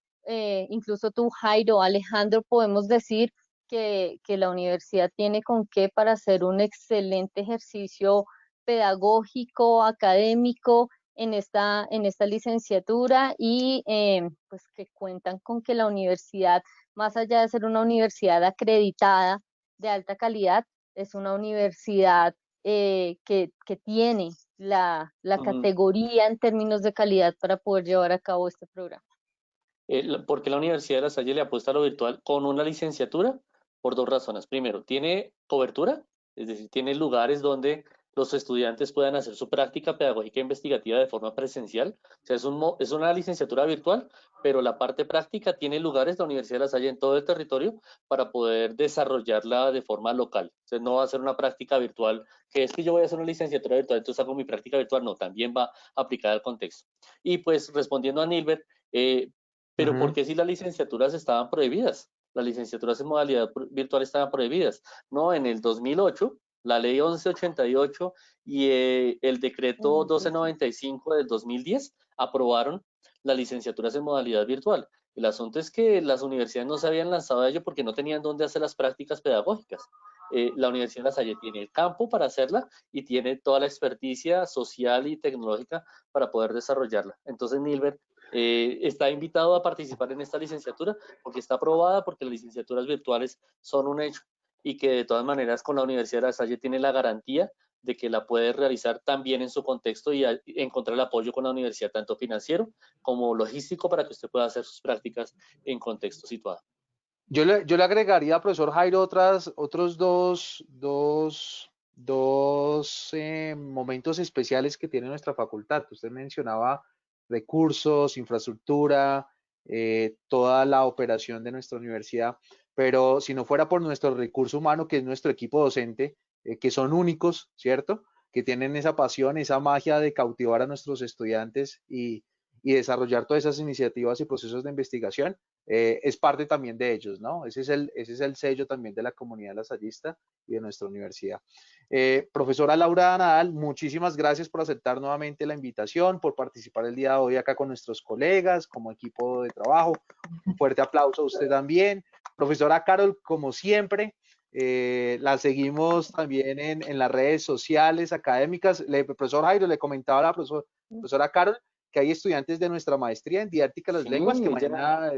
[SPEAKER 3] incluso tú, Jairo, Alejandro, podemos decir que la universidad tiene con qué para hacer un excelente ejercicio pedagógico, académico en esta licenciatura, y pues que cuentan con que la universidad, más allá de ser una universidad acreditada de alta calidad, es una universidad que tiene la categoría en términos de calidad para poder llevar a cabo este programa.
[SPEAKER 4] ¿Por qué la Universidad de La Salle le apuesta a lo virtual con una licenciatura? Por dos razones. Primero, tiene cobertura, es decir, tiene lugares donde los estudiantes puedan hacer su práctica pedagógica e investigativa de forma presencial. O sea, es una licenciatura virtual, pero la parte práctica tiene lugares de la Universidad de La Salle en todo el territorio para poder desarrollarla de forma local. O sea, no va a ser una práctica virtual, que es que yo voy a hacer una licenciatura virtual, entonces hago mi práctica virtual. No, también va aplicada al contexto. Y pues respondiendo a Nilbert, pero ¿por qué si las licenciaturas estaban prohibidas? Las licenciaturas en modalidad virtual estaban prohibidas. No, en el 2008, la ley 1188 y el decreto 1295 del 2010 aprobaron las licenciaturas en modalidad virtual. El asunto es que las universidades no se habían lanzado a ello porque no tenían dónde hacer las prácticas pedagógicas. La Universidad de La Salle tiene el campo para hacerla y tiene toda la experticia social y tecnológica para poder desarrollarla. Entonces, Nilbert, está invitado a participar en esta licenciatura porque está aprobada, porque las licenciaturas virtuales son un hecho, y que de todas maneras con la Universidad de La Salle tiene la garantía de que la puede realizar también en su contexto y encontrar el apoyo con la universidad, tanto financiero como logístico, para que usted pueda hacer sus prácticas en contexto situado.
[SPEAKER 1] Yo le agregaría, profesor Jairo, otros dos momentos especiales que tiene nuestra facultad. Usted mencionaba recursos, infraestructura, toda la operación de nuestra universidad, pero si no fuera por nuestro recurso humano, que es nuestro equipo docente, que son únicos, ¿cierto? Que tienen esa pasión, esa magia de cautivar a nuestros estudiantes y desarrollar todas esas iniciativas y procesos de investigación, es parte también de ellos, ¿no? Ese es el sello también de la comunidad lasallista y de nuestra universidad. Profesora Laura Nadal, muchísimas gracias por aceptar nuevamente la invitación, por participar el día de hoy acá con nuestros colegas, como equipo de trabajo. Un fuerte aplauso a usted también. Profesora Carol, como siempre, la seguimos también en las redes sociales académicas. Profesor Jairo, le comentaba a la profesora Carol que hay estudiantes de nuestra maestría en didáctica de las lenguas que mañana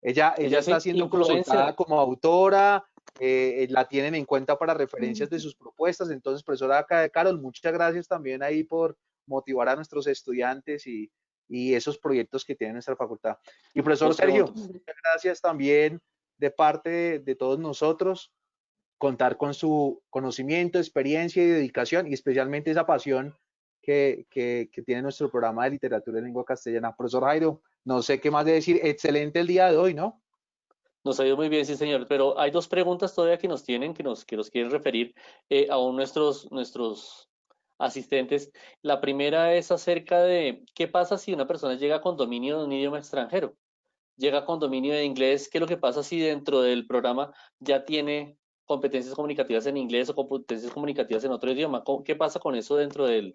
[SPEAKER 1] ella está siendo consultada como autora, la tienen en cuenta para referencias de sus propuestas. Entonces, profesora Carol, muchas gracias también ahí por motivar a nuestros estudiantes y esos proyectos que tiene nuestra facultad. Y profesor Sergio, muchas gracias también de parte de todos nosotros, contar con su conocimiento, experiencia y dedicación, y especialmente esa pasión que tiene nuestro programa de literatura en lengua castellana. Profesor Jairo, no sé qué más de decir, excelente el día de hoy, ¿no?
[SPEAKER 4] Nos ha ido muy bien, sí, señor, pero hay dos preguntas todavía que nos tienen, que nos quieren referir aún nuestros asistentes. La primera es acerca de qué pasa si una persona llega con dominio de un idioma extranjero, llega con dominio de inglés, qué es lo que pasa si dentro del programa ya tiene competencias comunicativas en inglés o competencias comunicativas en otro idioma. ¿Qué pasa con eso dentro del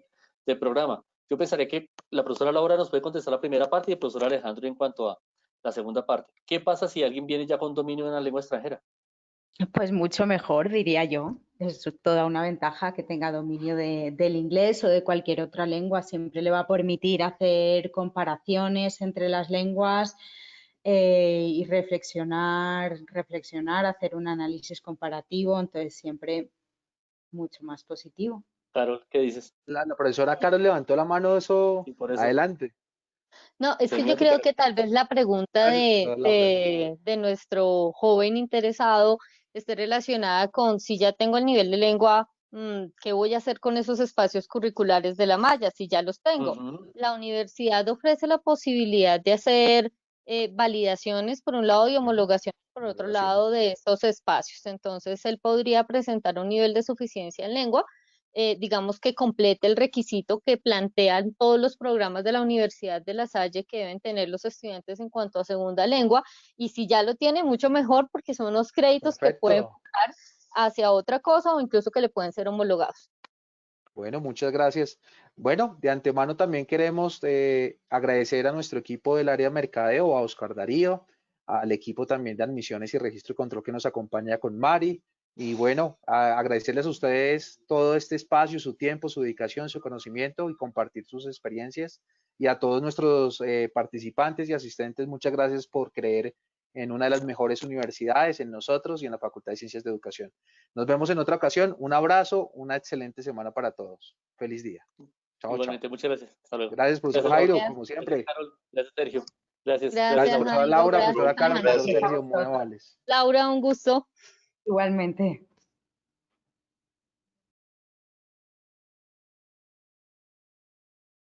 [SPEAKER 4] programa? Yo pensaría que la profesora Laura nos puede contestar la primera parte y el profesor Alejandro en cuanto a la segunda parte. ¿Qué pasa si alguien viene ya con dominio de una lengua extranjera?
[SPEAKER 5] Pues mucho mejor, diría yo. Es toda una ventaja que tenga dominio del inglés o de cualquier otra lengua. Siempre le va a permitir hacer comparaciones entre las lenguas y reflexionar, hacer un análisis comparativo. Entonces, siempre mucho más positivo.
[SPEAKER 4] Carol, ¿qué dices?
[SPEAKER 1] La profesora Carol levantó la mano, eso,
[SPEAKER 4] Sí, por eso.
[SPEAKER 1] Adelante.
[SPEAKER 3] No, es que yo creo que tal vez la pregunta de nuestro joven interesado esté relacionada con si ya tengo el nivel de lengua, ¿qué voy a hacer con esos espacios curriculares de la malla? Si ya los tengo. La universidad ofrece la posibilidad de hacer validaciones por un lado y homologaciones por otro lado de estos espacios. Entonces, él podría presentar un nivel de suficiencia en lengua, digamos que complete el requisito que plantean todos los programas de la Universidad de La Salle que deben tener los estudiantes en cuanto a segunda lengua, y si ya lo tiene, mucho mejor, porque son unos créditos que pueden pasar hacia otra cosa o incluso que le pueden ser homologados.
[SPEAKER 1] Bueno, muchas gracias. Bueno, de antemano también queremos agradecer a nuestro equipo del área de mercadeo, a Oscar Darío, al equipo también de admisiones y registro y control que nos acompaña con Mari. Y bueno, agradecerles a ustedes todo este espacio, su tiempo, su dedicación, su conocimiento y compartir sus experiencias. Y a todos nuestros participantes y asistentes, muchas gracias por creer en una de las mejores universidades, en nosotros y en la Facultad de Ciencias de Educación. Nos vemos en otra ocasión. Un abrazo, una excelente semana para todos. Feliz día. Chao,
[SPEAKER 4] igualmente,
[SPEAKER 1] chao.
[SPEAKER 4] Muchas gracias. Hasta luego.
[SPEAKER 1] Gracias, profesor Jairo, como siempre.
[SPEAKER 4] Gracias, Carol. Gracias, Sergio. Gracias.
[SPEAKER 1] Gracias, profesora Laura, profesora Carol,
[SPEAKER 5] Gracias.
[SPEAKER 1] profesor Sergio, muy amables.
[SPEAKER 3] Laura, un gusto.
[SPEAKER 5] Igualmente.